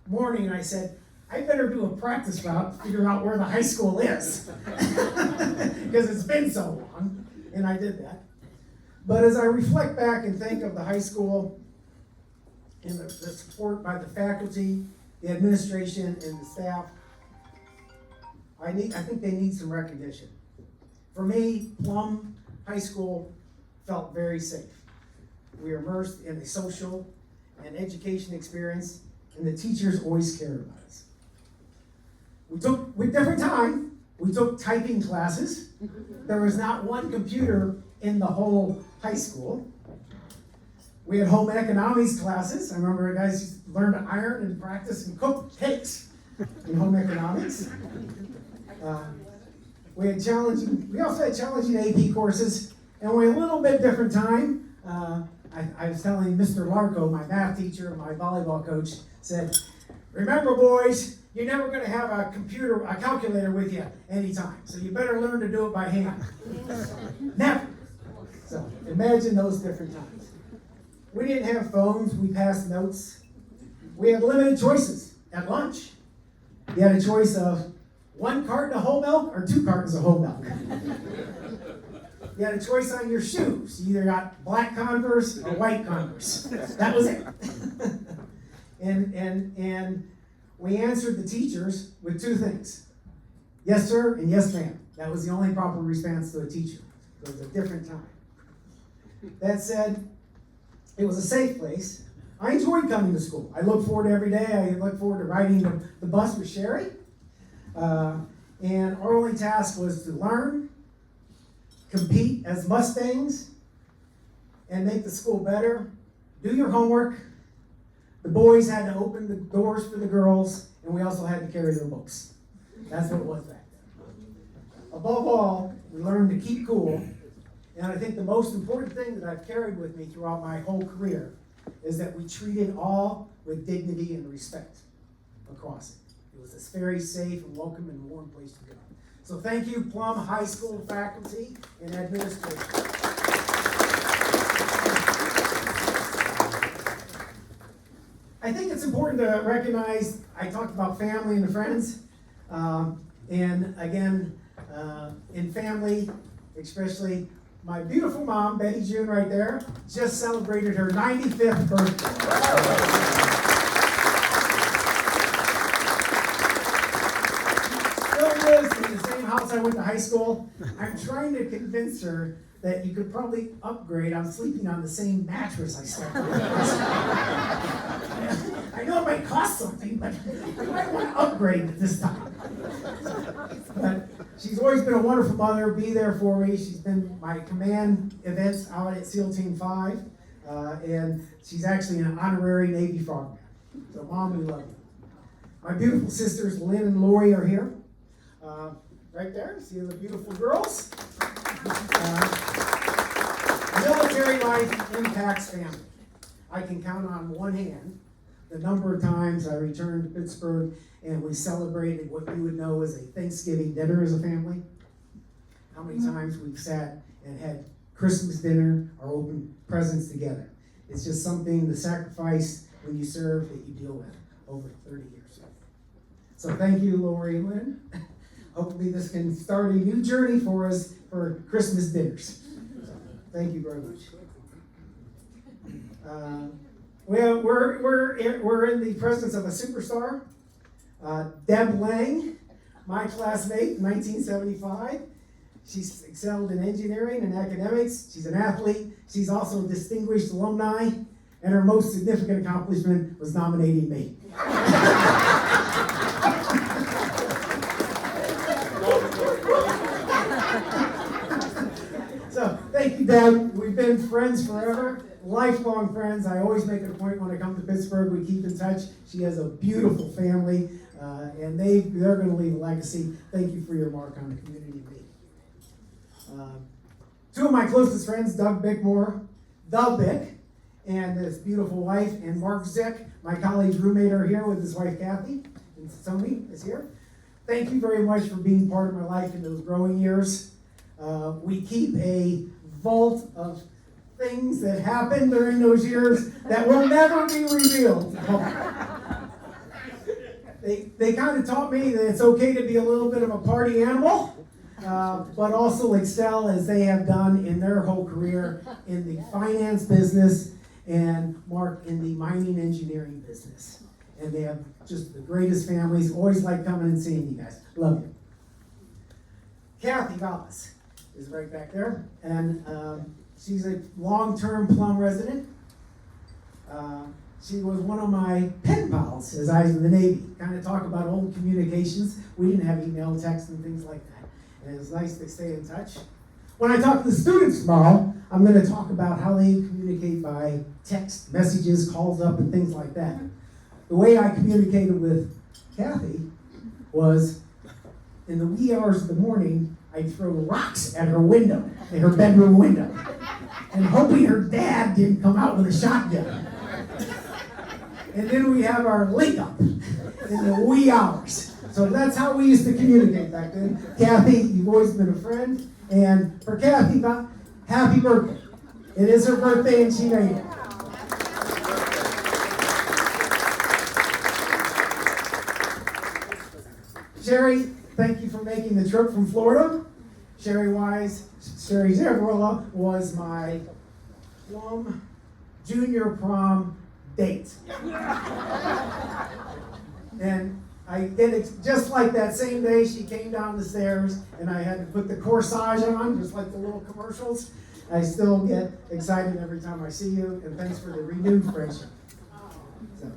morning I said, I better do a practice route to figure out where the high school is. Because it's been so long, and I did that. But as I reflect back and think of the high school and the support by the faculty, the administration, and the staff, I think they need some recognition. For me, Plum High School felt very safe. We were immersed in a social and education experience, and the teachers always cared about us. With different time, we took typing classes. There was not one computer in the whole high school. We had home economics classes. I remember guys used to learn to iron and practice and cook cakes in home economics. We also had challenging AP courses, and we had a little bit different time. I was telling Mr. Larco, my math teacher and my volleyball coach, said, remember boys, you're never going to have a calculator with you anytime, so you better learn to do it by hand. Never. So imagine those different times. We didn't have phones, we passed notes. We had limited choices at lunch. You had a choice of 1 carton of whole milk or 2 cartons of whole milk. You had a choice on your shoes. You either got black Converse or white Converse. That was it. and we answered the teachers with 2 things. Yes, sir, and yes, ma'am. That was the only proper response to a teacher. It was a different time. That said, it was a safe place. I enjoyed coming to school. I look forward to every day. I look forward to riding the bus with Sherry. And our only task was to learn, compete as Mustangs, and make the school better. Do your homework. The boys had to open the doors for the girls, and we also had to carry their books. That's what it was back then. Above all, we learned to keep cool. And I think the most important thing that I've carried with me throughout my whole career is that we treated all with dignity and respect across it. It was a very safe and welcome and warm place to go. So thank you, Plum High School faculty and administration. I think it's important to recognize, I talked about family and friends, and again, in family, especially my beautiful mom, Betty June right there, just celebrated her 95th birthday. In the same house I went to high school. I'm trying to convince her that you could probably upgrade. I'm sleeping on the same mattress I slept on. I know it might cost something, but I might want to upgrade at this time. But she's always been a wonderful mother, be there for me. She's been my command events out at SEAL Team 5, and she's actually an honorary Navy frogman. So Mom, we love you. My beautiful sisters Lynn and Lori are here. Right there, see the beautiful girls. Military life impacts family. I can count on one hand the number of times I returned to Pittsburgh and we celebrated what you would know as a Thanksgiving dinner as a family. How many times we've sat and had Christmas dinner or opened presents together. It's just something, the sacrifice when you serve that you deal with over 30 years. So thank you, Lori and Lynn. Hopefully this can start a new journey for us for Christmas dinners. So, thank you very much. Well, we're in the presence of a superstar, Deb Lang, my classmate in 1975. She's excelled in engineering and academics. She's an athlete. She's also a distinguished alumni, and her most significant accomplishment was nominating me. So, thank you, Deb. We've been friends forever, lifelong friends. I always make it a point when I come to Pittsburgh, we keep in touch. She has a beautiful family, and they're going to leave a legacy. Thank you for your mark on the community and me. Two of my closest friends, Doug Bickmore, the Bick, and his beautiful wife, and Mark Zick, my colleague's roommate, are here with his wife, Kathy, and Tony is here. Thank you very much for being part of my life in those growing years. We keep a vault of things that happened during those years that will never be revealed. They kind of taught me that it's okay to be a little bit of a party animal, but also excel as they have done in their whole career in the finance business and Mark in the mining engineering business. And they have just the greatest families. Always like coming and seeing you guys. Love you. Kathy Vallis is right back there, and she's a long-term Plum resident. She was one of my pen pals as I was in the Navy. Kind of talk about old communications. We didn't have email, text, and things like that. And it was nice to stay in touch. When I talk to the students tomorrow, I'm going to talk about how they communicate by text, messages, calls up, and things like that. The way I communicated with Kathy was in the wee hours of the morning, I'd throw rocks at her window, at her bedroom window, and hoping her dad didn't come out with a shotgun. And then we have our link up in the wee hours. So that's how we used to communicate back then. Kathy, you've always been a friend. And for Kathy, happy birthday. It is her birthday and she made it. Sherry, thank you for making the trip from Florida. Sherry Zerrola was my Plum junior prom date. And I did it just like that same day. She came down the stairs and I had to put the corsage on, just like the little commercials. I still get excited every time I see you, and thanks for the renewed friendship. So,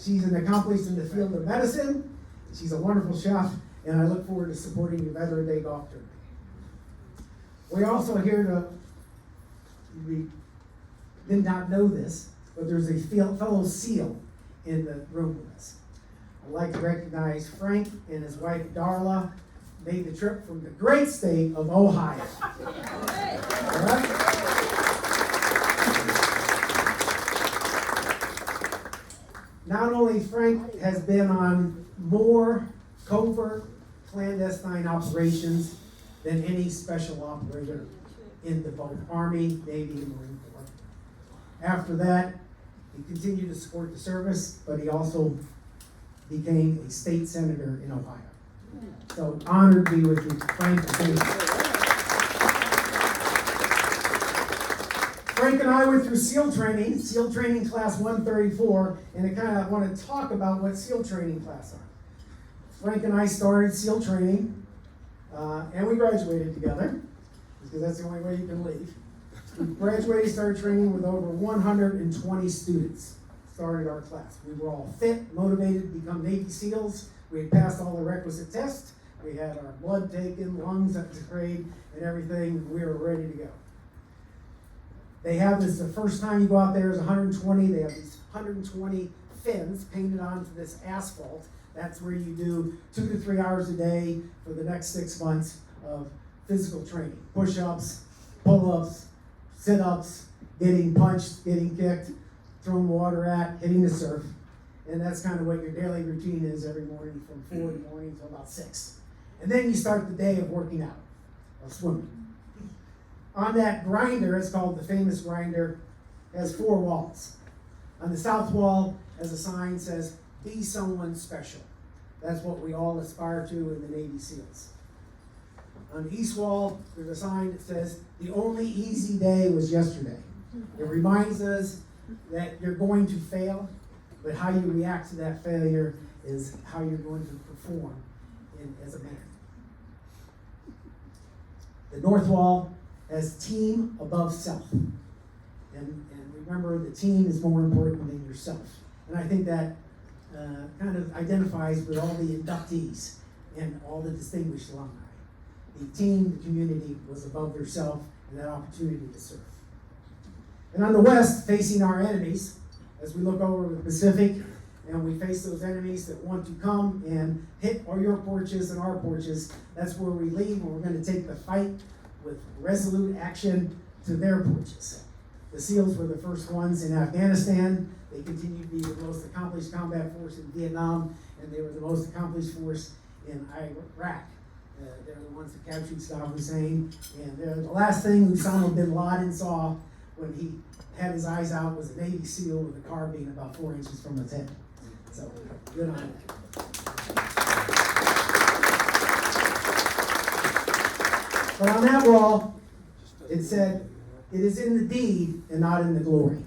she's an accomplished in the field of medicine. She's a wonderful chef, and I look forward to supporting your Veteran Day golf tournament. We're also here we did not know this, but there's a fellow SEAL in the room with us. I'd like to recognize Frank and his wife Darla, made the trip from the great state of Ohio. All right? Not only Frank has been on more covert clandestine operations than any special operator in the both Army, Navy, and Marine Corps. After that, he continued to support the service, but he also became a state senator in Ohio. So honored to be with you, Frank. Frank and I went through SEAL training class 134, and I kind of want to talk about what SEAL training class are. Frank and I started SEAL training, and we graduated together, because that's the only way you can leave. We graduated, started training with over 120 students. Started our class. We were all fit, motivated to become Navy SEALs. We had passed all the requisite tests. We had our blood taken, lungs x-rayed, and everything. We were ready to go. They have this, the first time you go out there is 120. They have these 120 fins painted onto this asphalt. That's where you do 2 to 3 hours a day for the next 6 months of physical training. Push-ups, pull-ups, sit-ups, getting punched, getting kicked, throwing water at, hitting the surf. And that's kind of what your daily routine is every morning from 4 in the morning until about 6. And then you start the day of working out, of swimming. On that grinder, it's called the famous grinder, has 4 walls. On the south wall, as a sign says, be someone special. That's what we all aspire to in the Navy SEALs. On the east wall, there's a sign that says, the only easy day was yesterday. It reminds us that you're going to fail, but how you react to that failure is how you're going to perform as a man. The north wall has team above self. And remember, the team is more important than yourself. And I think that kind of identifies with all the inductees and all the distinguished alumni. The team, the community was above their self and that opportunity to serve. And on the west, facing our enemies, as we look over the Pacific and we face those enemies that want to come and hit all your porches and our porches, that's where we leave, and we're going to take the fight with resolute action to their porches. The SEALs were the first ones in Afghanistan. They continue to be the most accomplished combat force in Vietnam, and they were the most accomplished force in Iraq. They're the ones that captured Saddam Hussein, and they're the last thing Osama bin Laden saw when he had his eyes out was a Navy SEAL with a carbine about 4 inches from his head. So, good on him. But on that wall, it said, "It is in the deed and not in the glory."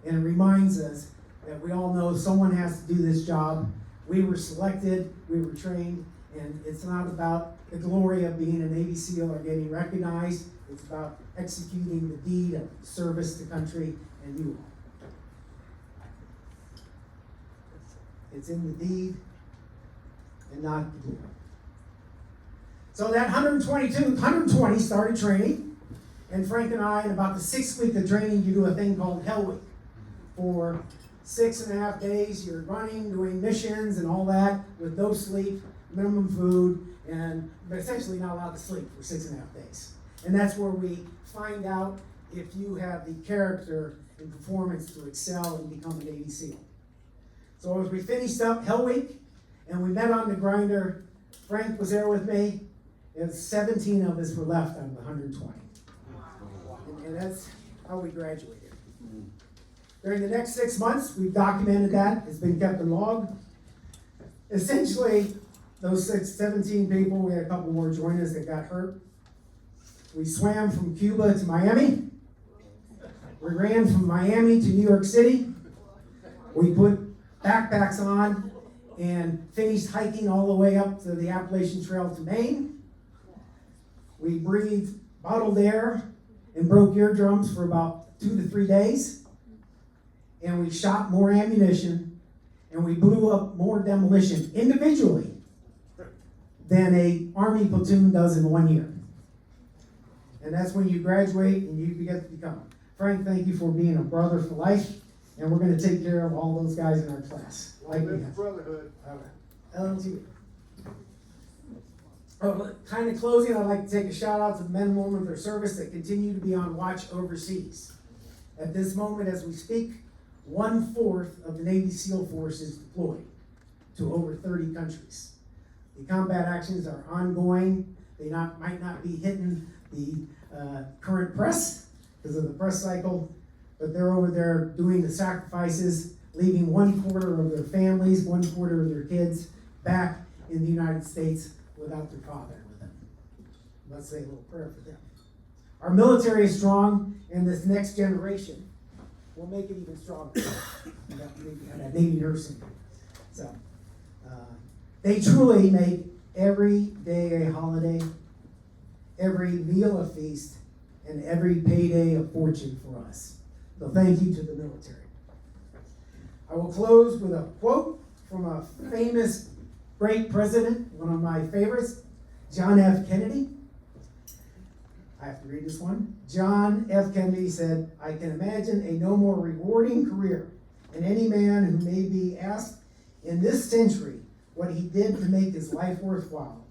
And it reminds us that we all know someone has to do this job. We were selected, we were trained, and it's not about the glory of being a Navy SEAL or getting recognized. It's about executing the deed of service to country and you all. It's in the deed and not the glory. So that 120 started training, and Frank and I, in about the 6th week of training, you do a thing called Hell Week. For 6.5 days, you're running, doing missions and all that with no sleep, minimum food, but essentially not allowed to sleep for 6.5 days. And that's where we find out if you have the character and performance to excel and become a Navy SEAL. So as we finished up Hell Week and we met on the grinder, Frank was there with me, and 17 of us were left out of the 120. And that's how we graduated. During the next 6 months, we've documented that. It's been kept in log. Essentially, those 17 people, we had a couple more join us that got hurt. We swam from Cuba to Miami. We ran from Miami to New York City. We put backpacks on and finished hiking all the way up to the Appalachian Trail to Maine. We breathed bottled air and broke eardrums for about 2 to 3 days. And we shot more ammunition, and we blew up more demolition individually than an Army platoon does in 1 year. And that's when you graduate and you get to become. Frank, thank you for being a brother for life, and we're going to take care of all those guys in our class. Like we have. Brotherhood. LT. Kind of closing, I'd like to take a shout out to the men and women of their service that continue to be on watch overseas. At this moment, as we speak, 1/4 of the Navy SEAL force is deployed to over 30 countries. The combat actions are ongoing. They might not be hitting the current press because of the press cycle, but they're over there doing the sacrifices, leaving 1/4 of their families, 1/4 of their kids back in the United States without their father with them. Let's say a little prayer for them. Our military is strong, and this next generation will make it even stronger. That Navy nursing. So, they truly make every day a holiday, every meal a feast, and every payday a fortune for us. So thank you to the military. I will close with a quote from a famous great president, one of my favorites, John F. Kennedy. I have to read this one. John F. Kennedy said, "I can imagine a no more rewarding career than any man who may be asked in this century what he did to make his life worthwhile.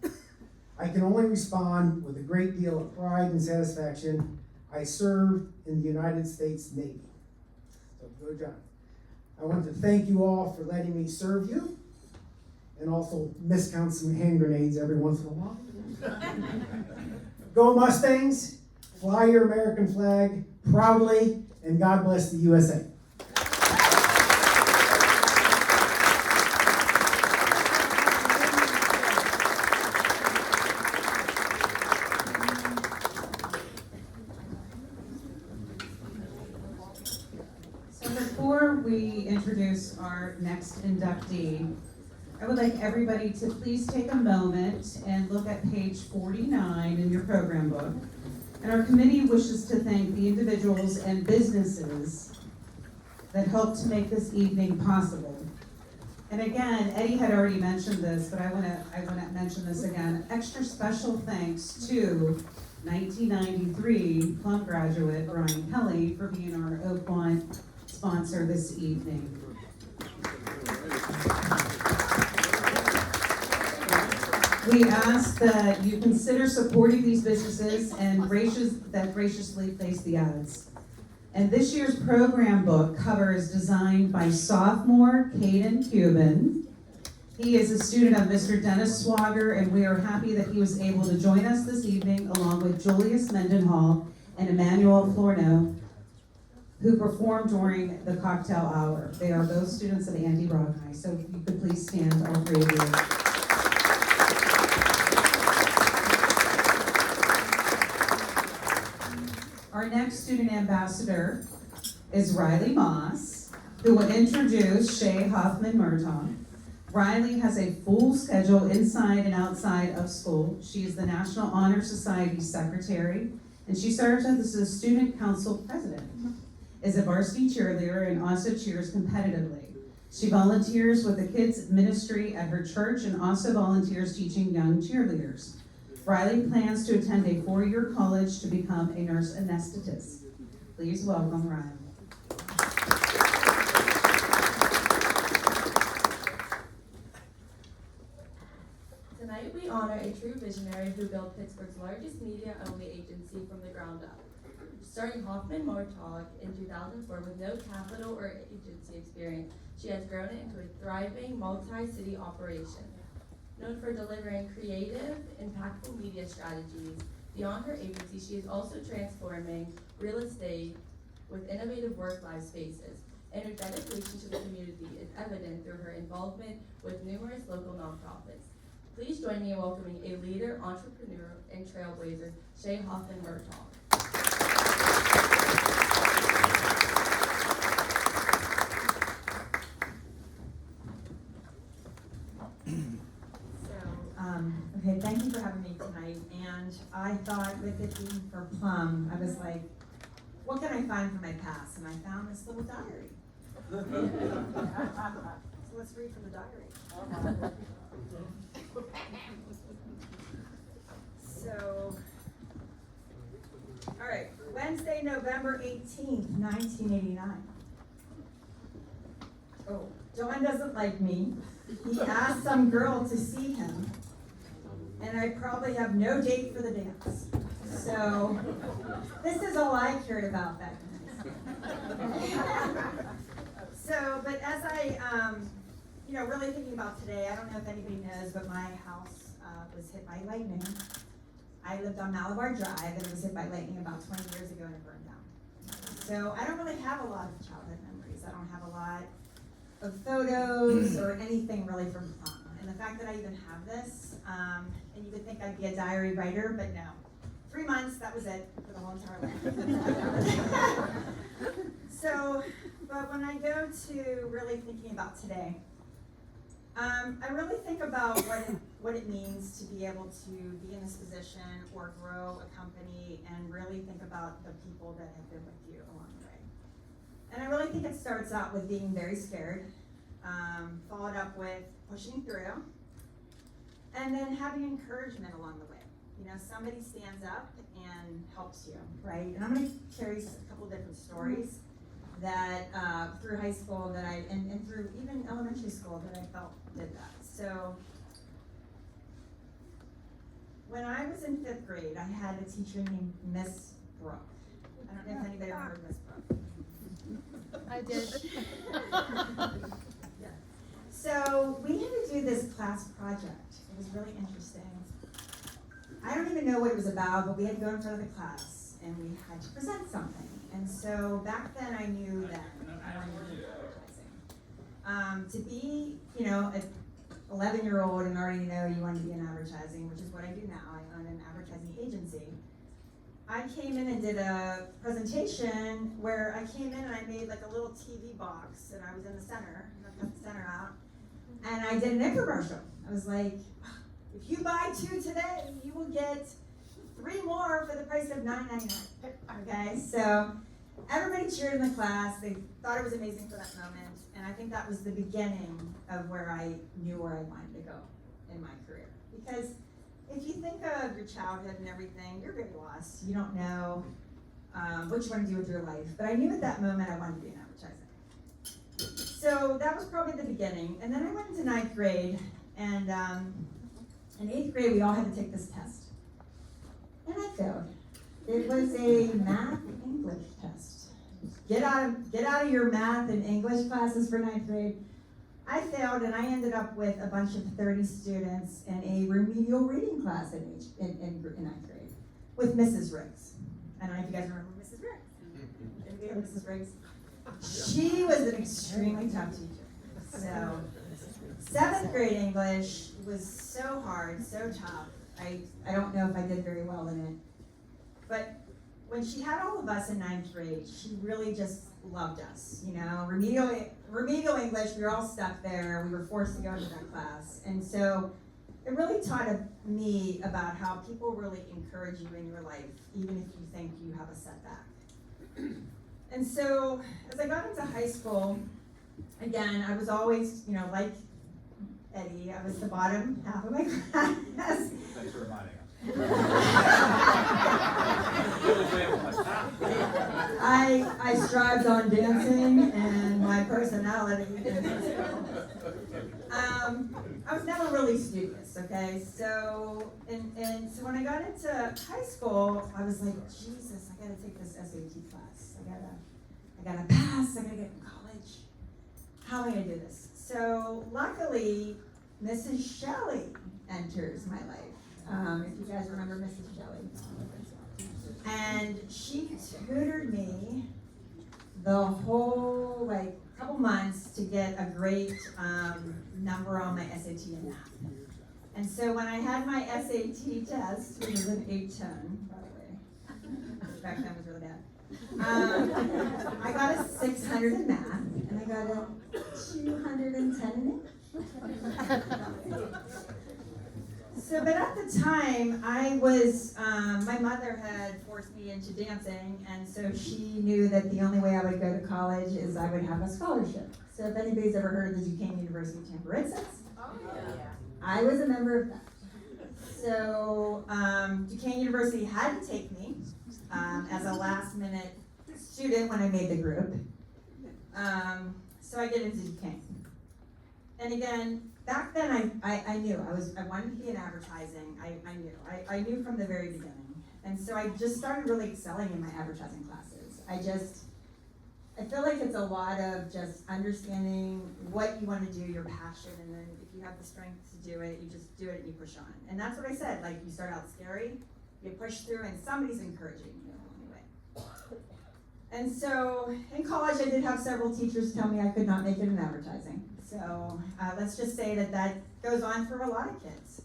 I can only respond with a great deal of pride and satisfaction. I served in the United States Navy." So good job. I want to thank you all for letting me serve you, and also miscount some hand grenades every once in a while. Go Mustangs, fly your American flag proudly, and God bless the USA. So before we introduce our next inductee, I would like everybody to please take a moment and look at page 49 in your program book. And our committee wishes to thank the individuals and businesses that helped to make this evening possible. And again, Eddie had already mentioned this, but I want to mention this again. Extra special thanks to 1993 Plum graduate Brian Kelly for being our Oakmont sponsor this evening. We ask that you consider supporting these businesses and that graciously place the ads. And this year's program book cover is designed by sophomore Caden Cuban. He is a student of Mr. Dennis Swagger, and we are happy that he was able to join us this evening along with Julius Mendenhall and Emmanuel Florno who performed during the cocktail hour. They are both students of Andy Brognai, so if you could please stand, all three of you. Our next student ambassador is Riley Moss, who will introduce Shay Hoffman-Murtaugh. Riley has a full schedule inside and outside of school. She is the National Honor Society Secretary, and she serves as the Student Council President, is a varsity cheerleader, and also cheers competitively. She volunteers with the kids ministry at her church and also volunteers teaching young cheerleaders. Riley plans to attend a 4-year college to become a nurse anesthetist. Please welcome Riley. Tonight we honor a true visionary who built Pittsburgh's largest media-only agency from the ground up. Starting Hoffman-Murtaugh in 2004 with no capital or agency experience, she has grown it into a thriving multi-city operation. Known for delivering creative, impactful media strategies, beyond her agency, she is also transforming real estate with innovative work-life spaces, and her dedication to the community is evident through her involvement with numerous local nonprofits. Please join me in welcoming a leader, entrepreneur, and trailblazer, Shay Hoffman-Murtaugh. Okay, thank you for having me tonight. And I thought with it being for Plum, I was like, what can I find from my past? And I found this little diary. So let's read from the diary. So, all right, Wednesday, November 18th, 1989. Oh, John doesn't like me. He asked some girl to see him, and I probably have no date for the dance. So, this is all I cared about back then. So, but as I, really thinking about today, I don't know if anybody knows, but my house was hit by lightning. I lived on Malabar Drive, and it was hit by lightning about 20 years ago, and it burned down. So, I don't really have a lot of childhood memories. I don't have a lot of photos or anything really from Plum. And the fact that I even have this, and you would think I'd be a diary writer, but no. 3 months, that was it for the whole entire life. So, but when I go to really thinking about today, I really think about what it means to be able to be in this position or grow a company and really think about the people that have been with you along the way. And I really think it starts out with being very scared, followed up with pushing through, and then having encouragement along the way. Somebody stands up and helps you, right? And I'm going to carry a couple different stories that through high school that and through even elementary school that I felt did that. So when I was in 5th grade, I had a teacher named Miss Brooke. I don't know if anybody ever heard Miss Brooke. I did. Yeah. So we had to do this class project. It was really interesting. I don't even know what it was about, but we had to go in front of the class and we had to present something. And so back then I knew that I wanted to do advertising. To be, an 11-year-old and already know you want to be in advertising, which is what I do now. I own an advertising agency. I came in and did a presentation where I came in and I made like a little TV box and I was in the center, and I cut the center out, and I did an infomercial. I was like, if you buy 2 today, you will get 3 more for the price of $9.99. Okay, so everybody cheered in the class. They thought it was amazing for that moment, and I think that was the beginning of where I knew where I wanted to go in my career. Because if you think of your childhood and everything, you're very lost. You don't know what you want to do with your life. But I knew at that moment I wanted to be in advertising. So that was probably the beginning. And then I went into 9th grade, and in 8th grade we all had to take this test. And I failed. It was a math English test. Get out of your math and English classes for 9th grade. I failed, and I ended up with a bunch of 30 students in a remedial reading class in 9th grade with Mrs. Riggs. I don't know if you guys remember Mrs. Riggs. Mrs. Briggs. She was an extremely tough teacher. So, 7th grade English was so hard, so tough. I don't know if I did very well in it. But when she had all of us in 9th grade, she really just loved us. You know, remedial English, we were all stuck there. We were forced to go into that class. And so it really taught me about how people really encourage you in your life, even if you think you have a setback. And so as I got into high school, again, I was always, you know, like Eddie, I was the bottom half of my class. Thanks for reminding us. I strived on dancing and my personality. I was never really studious, okay? So, and so when I got into high school, I was like, Jesus, I gotta take this SAT class. I gotta pass, I gotta get in college. How am I gonna do this? So luckily, Mrs. Shelley enters my life. If you guys remember Mrs. Shelley. And she tutored me the whole, like, couple months to get a great number on my SAT and math. And so when I had my SAT test, which was an 8-tone, by the way, back then was really bad, I got a 600 in math, and I got a 210 in English. So, but at the time, I was, my mother had forced me into dancing, and so she knew that the only way I would go to college is I would have a scholarship. So if anybody's ever heard of the Duquesne University of Tampa, I was a member of that. So Duquesne University had to take me as a last-minute student when I made the group. So I get into Duquesne. And again, back then I knew I wanted to be in advertising. I knew from the very beginning. And so I just started really excelling in my advertising classes. I feel like it's a lot of just understanding what you want to do, your passion, and then if you have the strength to do it, you just do it and you push on. And that's what I said, like you start out scary, you push through, and somebody's encouraging you along the way. And so in college, I did have several teachers tell me I could not make it in advertising. So let's just say that goes on for a lot of kids.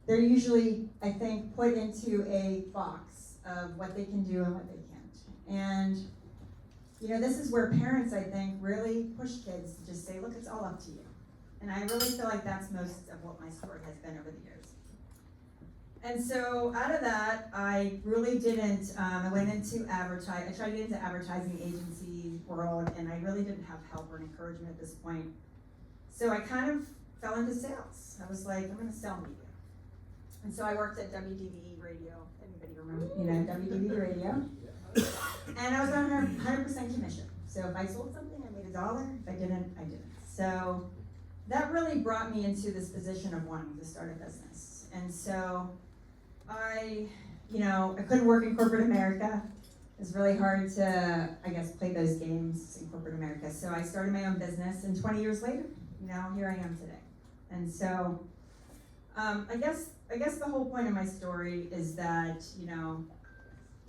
They're usually, I think, put into a box of what they can do and what they can't. And you know, this is where parents, I think, really push kids to just say, look, it's all up to you. And I really feel like that's most of what my story has been over the years. And so out of that, I really didn't, I went into I tried to get into advertising agency world, and I really didn't have help or encouragement at this point. So I kind of fell into sales. I was like, I'm gonna sell media. And so I worked at WDVE Radio. Anybody remember, you know, WDVE Radio? And I was on 100% commission. So if I sold something, I made $1. If I didn't, I didn't. So that really brought me into this position of wanting to start a business. And so I couldn't work in corporate America. It was really hard to, I guess, play those games in corporate America. So I started my own business, and 20 years later, you know, here I am today. And so I guess the whole point of my story is that, you know,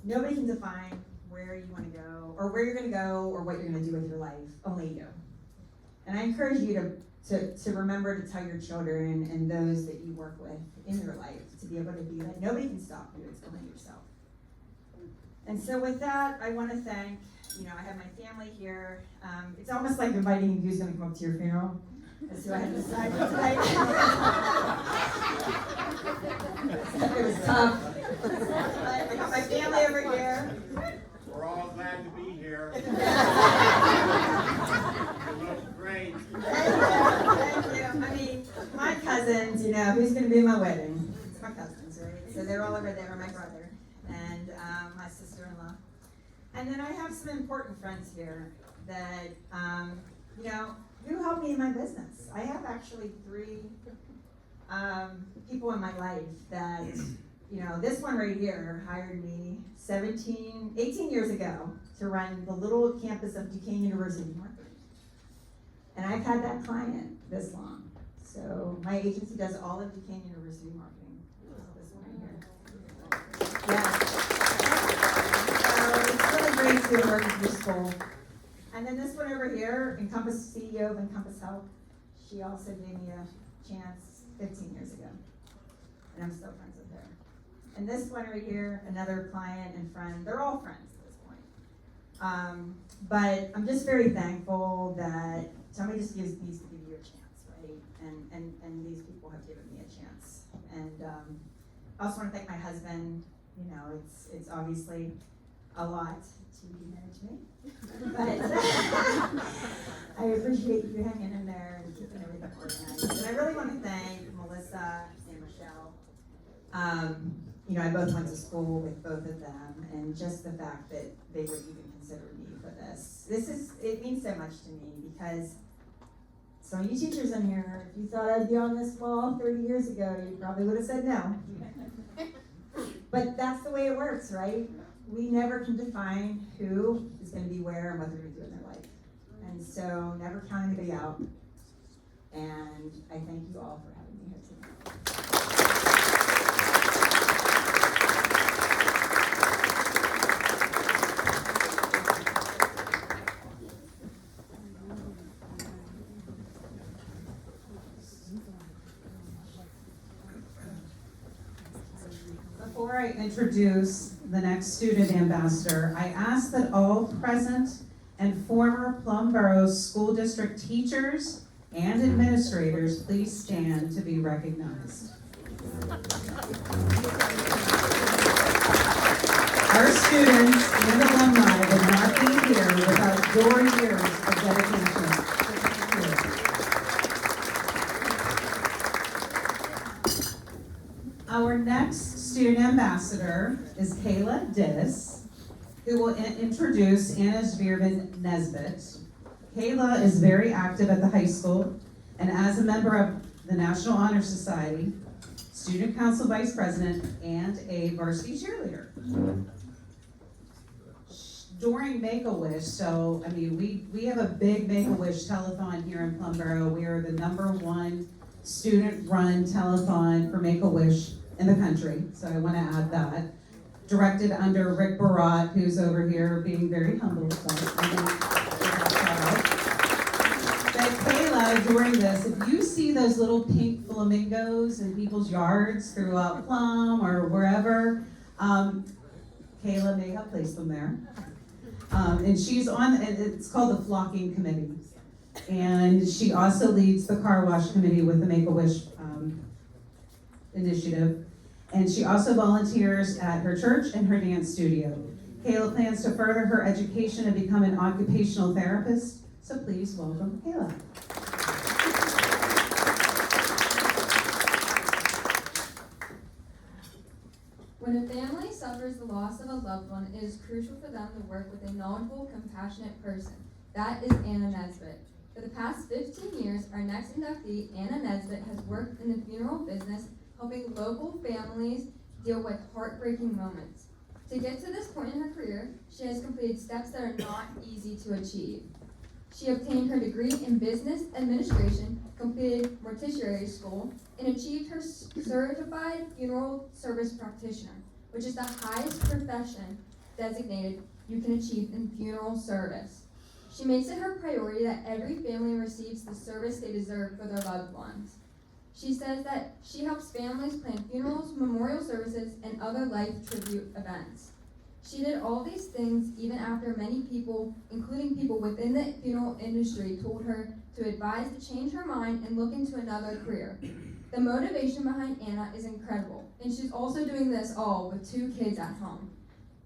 nobody can define where you want to go, or where you're going to go, or what you're going to do with your life. Only you. And I encourage you to remember to tell your children and those that you work with in your life to be able to be that nobody can stop you. It's only yourself. And so with that, I want to thank, you know, I have my family here. It's almost like inviting you who's going to come up to your funeral. That's who I had decided tonight. It was tough. I got my family over here. We're all glad to be here. You look great. Thank you. I mean, my cousins, you know, who's going to be at my wedding? It's my cousins, right? So they're all over there, my brother and my sister-in-law. And then I have some important friends here that, you know, who helped me in my business. I have actually 3 people in my life that, you know, this one right here hired me 18 years ago to run the little campus of Duquesne University Marketing. And I've had that client this long. So my agency does all of Duquesne University Marketing. This one right here. Yes. So it's really great doing work at your school. And then this one over here, Encompass, CEO of Encompass Health, she also gave me a chance 15 years ago. And I'm still friends with her. And this one right here, another client and friend, they're all friends at this point. But I'm just very thankful that somebody just needs to give you a chance, right? And these people have given me a chance. And I also want to thank my husband. You know, it's obviously a lot to be married to me. But I appreciate you hanging in there and keeping everything organized. And I really want to thank Melissa and Michelle. You know, I both went to school with both of them, and just the fact that they would even consider me for this. It means so much to me, because some of you teachers in here, if you thought I'd be on this wall 30 years ago, you probably would have said no. But that's the way it works, right? We never can define who is going to be where and what they're going to do in their life. And so never count anybody out. And I thank you all for having me here tonight. Before I introduce the next student ambassador, I ask that all present and former Plum Borough School District teachers and administrators please stand to be recognized. Our students and alumni would not be here without your years of dedication. Our next student ambassador is Kayla Dis, who will introduce Anna Zvirman Nesbitt. Kayla is very active at the high school and as a member of the National Honor Society, student council vice president, and a varsity cheerleader. During Make-A-Wish, so I mean, we have a big Make-A-Wish telethon here in Plum Borough. We are the #1 student-run telethon for Make-A-Wish in the country, so I want to add that. Directed under Rick Barat, who's over here being very humble. So but Kayla, during this, if you see those little pink flamingos in people's yards throughout Plum or wherever, Kayla may have placed them there. And she's on, it's called the Flocking Committee. And she also leads the car wash committee with the Make-A-Wish initiative. And she also volunteers at her church and her dance studio. Kayla plans to further her education and become an occupational therapist. So please welcome Kayla. When a family suffers the loss of a loved one, it is crucial for them to work with a knowledgeable, compassionate person. That is Anna Nesbitt. For the past 15 years, our next inductee, Anna Nesbitt, has worked in the funeral business, helping local families deal with heartbreaking moments. To get to this point in her career, she has completed steps that are not easy to achieve. She obtained her degree in business administration, completed mortuary school, and achieved her certified funeral service practitioner, which is the highest profession designated you can achieve in funeral service. She makes it her priority that every family receives the service they deserve for their loved ones. She says that she helps families plan funerals, memorial services, and other life tribute events. She did all these things even after many people, including people within the funeral industry, told her to advise to change her mind and look into another career. The motivation behind Anna is incredible, and she's also doing this all with 2 kids at home.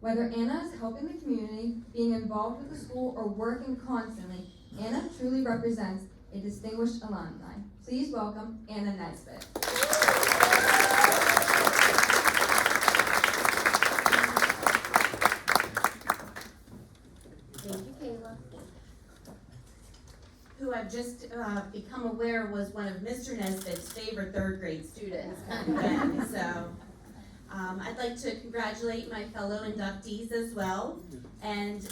Whether Anna is helping the community, being involved with the school, or working constantly, Anna truly represents a distinguished alumni. Please welcome Anna Nesbitt. Thank you, Kayla. Who I've just become aware was one of Mr. Nesbitt's favorite 3rd grade students. So I'd like to congratulate my fellow inductees as well, and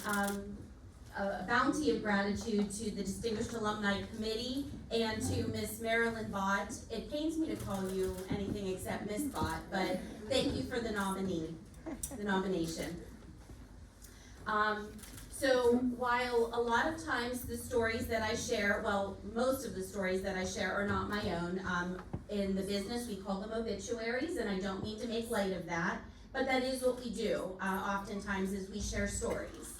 a bounty of gratitude to the Distinguished Alumni Committee and to Miss Marilyn Bott. It pains me to call you anything except Miss Bott, but thank you for the nomination. So while a lot of times the stories that I share, well, most of the stories that I share are not my own. In the business, we call them obituaries, and I don't mean to make light of that, but that is what we do oftentimes is we share stories.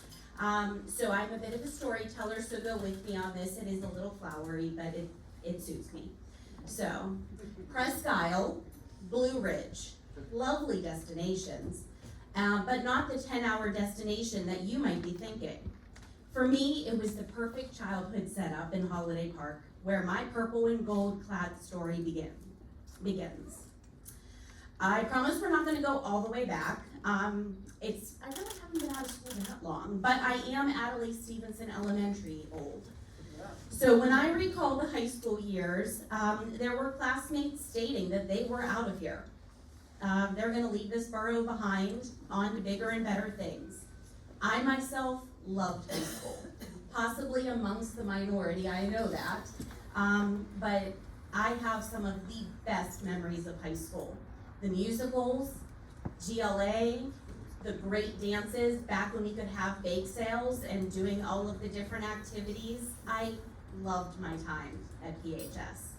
So I'm a bit of a storyteller, so go with me on this. It is a little flowery, but it suits me. So, Presque Isle, Blue Ridge, lovely destinations, but not the 10-hour destination that you might be thinking. For me, it was the perfect childhood setup in Holiday Park, where my purple and gold clad story begins. I promise we're not gonna go all the way back. I really haven't been out of school that long, but I am Adelaide Stevenson Elementary old. So when I recall the high school years, there were classmates stating that they were out of here. They're gonna leave this borough behind on to bigger and better things. I myself loved high school, possibly amongst the minority, I know that. But I have some of the best memories of high school. The musicals, GLA, the great dances, back when we could have bake sales and doing all of the different activities. I loved my time at PHS.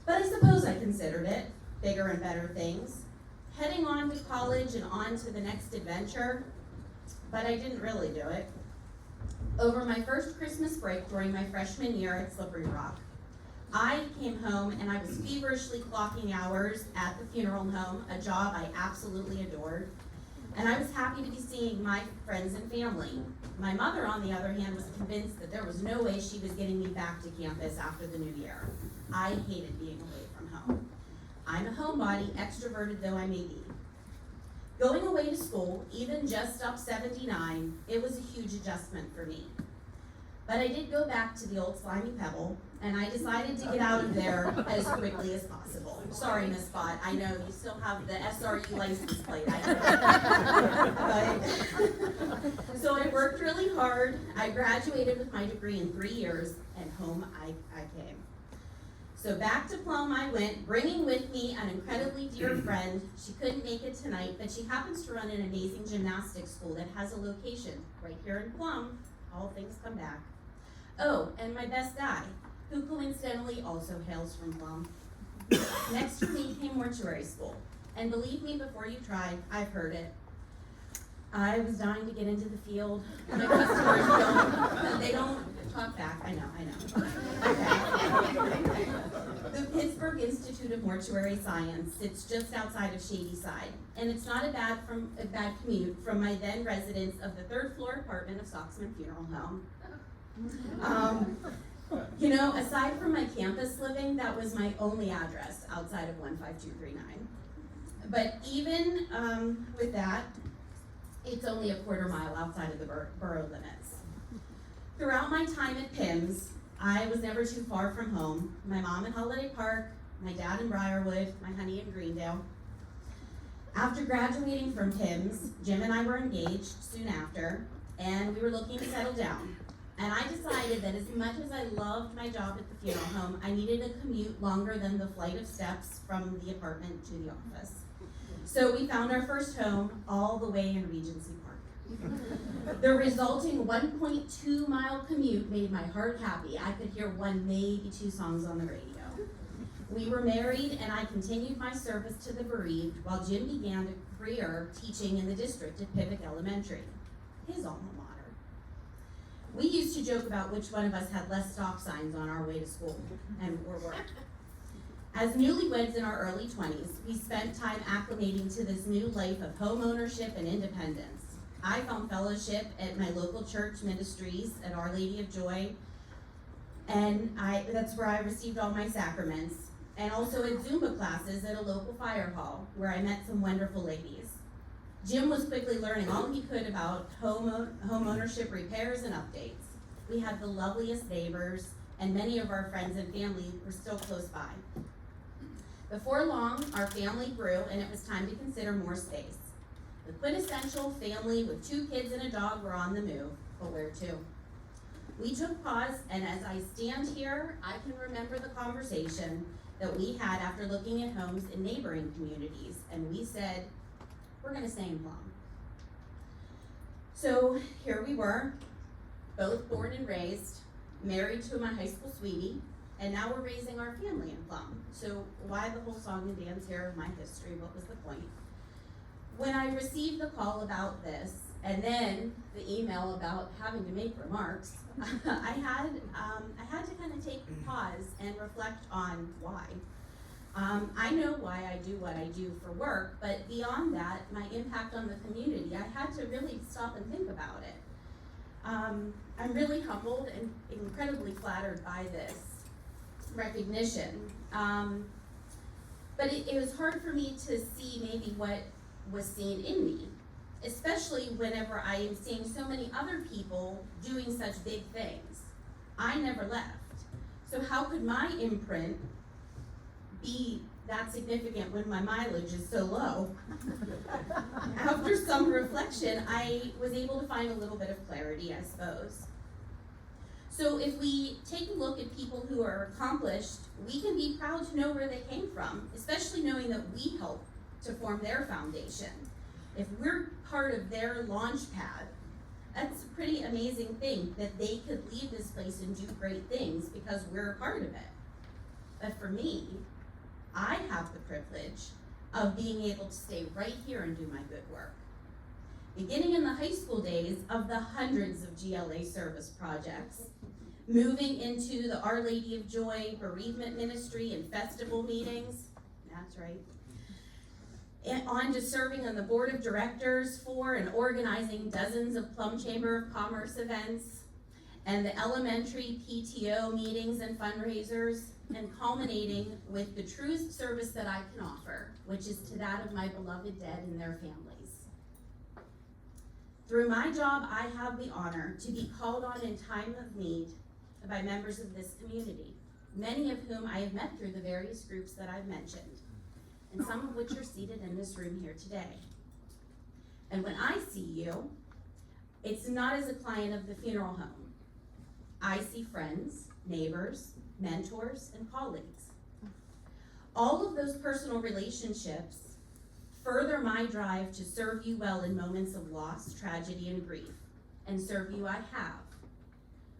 But I suppose I considered it bigger and better things. Heading on to college and on to the next adventure, but I didn't really do it. Over my first Christmas break during my freshman year at Slippery Rock, I came home and I was feverishly clocking hours at the funeral home, a job I absolutely adored. And I was happy to be seeing my friends and family. My mother, on the other hand, was convinced that there was no way she was getting me back to campus after the new year. I hated being away from home. I'm a homebody, extroverted though I may be. Going away to school, even just up 79, it was a huge adjustment for me. But I did go back to the old slimy pebble, and I decided to get out of there as quickly as possible. Sorry, Miss Spot, I know you still have the SRU license plate, I know. So I worked really hard, I graduated with my degree in 3 years, and home I came. So back to Plum I went, bringing with me an incredibly dear friend. She couldn't make it tonight, but she happens to run an amazing gymnastics school that has a location right here in Plum. All things come back. Oh, and my best guy, who coincidentally also hails from Plum. Next to me came mortuary school. And believe me, before you try, I've heard it. I was dying to get into the field. My customers they don't talk back. I know. Okay. The Pittsburgh Institute of Mortuary Science sits just outside of Shadyside, and it's not a bad commute from my then residence of the 3rd floor apartment of Soxman Funeral Home. You know, aside from my campus living, that was my only address outside of 15239. But even with that, it's only a quarter mile outside of the borough limits. Throughout my time at PIMS, I was never too far from home. My mom in Holiday Park, my dad in Briarwood, my honey in Greendale. After graduating from PIMS, Jim and I were engaged soon after, and we were looking to settle down. And I decided that as much as I loved my job at the funeral home, I needed a commute longer than the flight of steps from the apartment to the office. So we found our first home all the way in Regency Park. The resulting 1.2 mile commute made my heart happy. I could hear one, maybe 2 songs on the radio. We were married and I continued my service to the bereaved while Jim began a career teaching in the district at Pivot Elementary, his alma mater. We used to joke about which one of us had less stop signs on our way to school or work. As newlyweds in our early 20s, we spent time acclimating to this new life of home ownership and independence. I found fellowship at my local church ministries at Our Lady of Joy, and that's where I received all my sacraments, and also at Zumba classes at a local fire hall, where I met some wonderful ladies. Jim was quickly learning all he could about home ownership repairs and updates. We had the loveliest neighbors, and many of our friends and family were still close by. Before long, our family grew, and it was time to consider more space. The quintessential family with 2 kids and a dog were on the move, but where to? We took pause, and as I stand here, I can remember the conversation that we had after looking at homes in neighboring communities, and we said, we're gonna stay in Plum. So here we were, both born and raised, married to my high school sweetie, and now we're raising our family in Plum. So why the whole song and dance here of my history? What was the point? When I received the call about this, and then the email about having to make remarks, I had to kind of take a pause and reflect on why. I know why I do what I do for work, but beyond that, my impact on the community, I had to really stop and think about it. I'm really humbled and incredibly flattered by this recognition. But it was hard for me to see maybe what was seen in me, especially whenever I am seeing so many other people doing such big things. I never left. So how could my imprint be that significant when my mileage is so low? After some reflection, I was able to find a little bit of clarity, I suppose. So if we take a look at people who are accomplished, we can be proud to know where they came from, especially knowing that we helped to form their foundation. If we're part of their launch pad, that's a pretty amazing thing that they could leave this place and do great things because we're a part of it. But for me, I have the privilege of being able to stay right here and do my good work. Beginning in the high school days of the hundreds of GLA service projects, moving into the Our Lady of Joy bereavement ministry and festival meetings, that's right, and on to serving on the board of directors for and organizing dozens of Plum Chamber of Commerce events, and the elementary PTO meetings and fundraisers, and culminating with the truest service that I can offer, which is to that of my beloved dead and their families. Through my job, I have the honor to be called on in time of need by members of this community, many of whom I have met through the various groups that I've mentioned, and some of which are seated in this room here today. And when I see you, it's not as a client of the funeral home. I see friends, neighbors, mentors, and colleagues. All of those personal relationships further my drive to serve you well in moments of loss, tragedy, and grief, and serve you I have.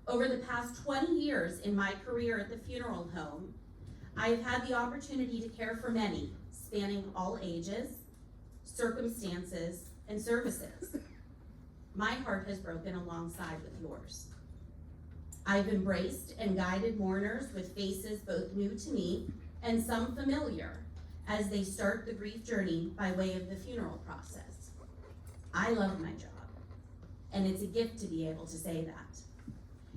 Over the past 20 years in my career at the funeral home, I have had the opportunity to care for many, spanning all ages, circumstances, and services. My heart has broken alongside with yours. I've embraced and guided mourners with faces both new to me and some familiar as they start the grief journey by way of the funeral process. I love my job, and it's a gift to be able to say that.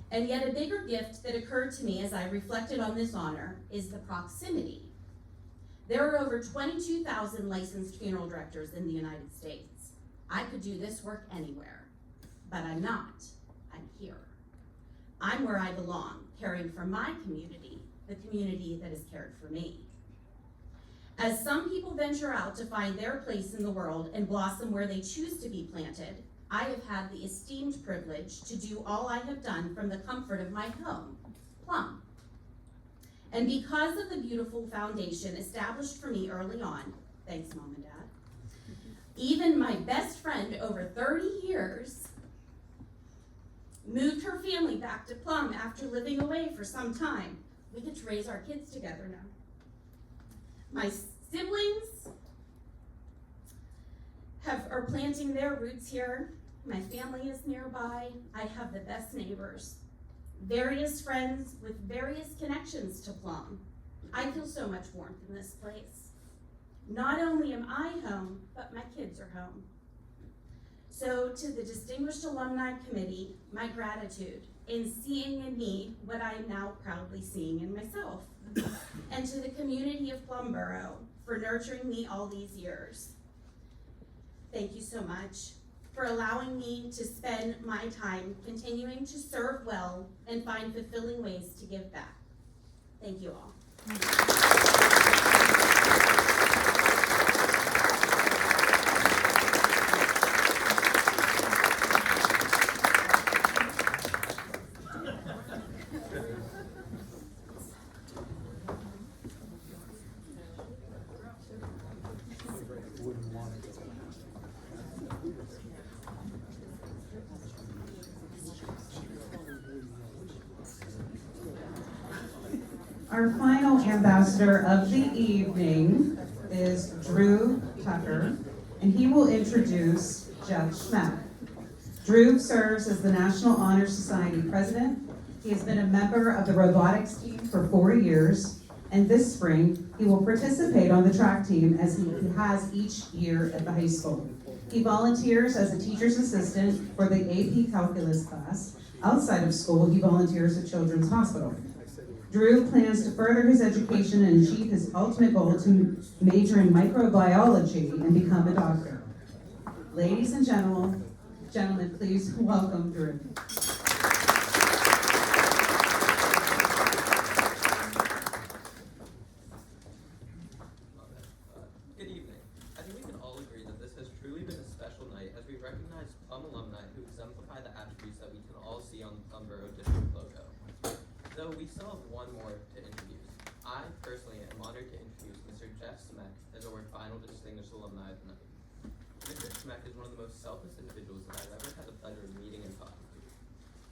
And yet a bigger gift that occurred to me as I reflected on this honor is the proximity. There are over 22,000 licensed funeral directors in the United States. I could do this work anywhere, but I'm not. I'm here. I'm where I belong, caring for my community, the community that has cared for me. As some people venture out to find their place in the world and blossom where they choose to be planted, I have had the esteemed privilege to do all I have done from the comfort of my home, Plum. And because of the beautiful foundation established for me early on, thanks Mom and Dad, even my best friend over 30 years moved her family back to Plum after living away for some time. We get to raise our kids together now. My siblings are planting their roots here. My family is nearby. I have the best neighbors. Various friends with various connections to Plum. I feel so much warmth in this place. Not only am I home, but my kids are home. So to the Distinguished Alumni Committee, my gratitude in seeing in me what I am now proudly seeing in myself. And to the community of Plumboro for nurturing me all these years. Thank you so much for allowing me to spend my time continuing to serve well and find fulfilling ways to give back. Thank you all. Our final ambassador of the evening is Drew Tucker, and he will introduce Jeff Schmeck. Drew serves as the National Honor Society president. He has been a member of the robotics team for 4 years, and this spring, he will participate on the track team as he has each year at the high school. He volunteers as a teacher's assistant for the AP Calculus class. Outside of school, he volunteers at Children's Hospital. Drew plans to further his education and achieve his ultimate goal to major in microbiology and become a doctor. Ladies and gentlemen, please welcome Drew. Good evening. I think we can all agree that this has truly been a special night as we recognize Plum alumni who exemplify the attributes that we can all see on the Plum Borough District logo. Though we still have one more to introduce. I personally am honored to introduce Mr. Jeff Schmeck as our final distinguished alumni of the night. Mr. Schmeck is one of the most selfless individuals that I've ever had the pleasure of meeting and talking to.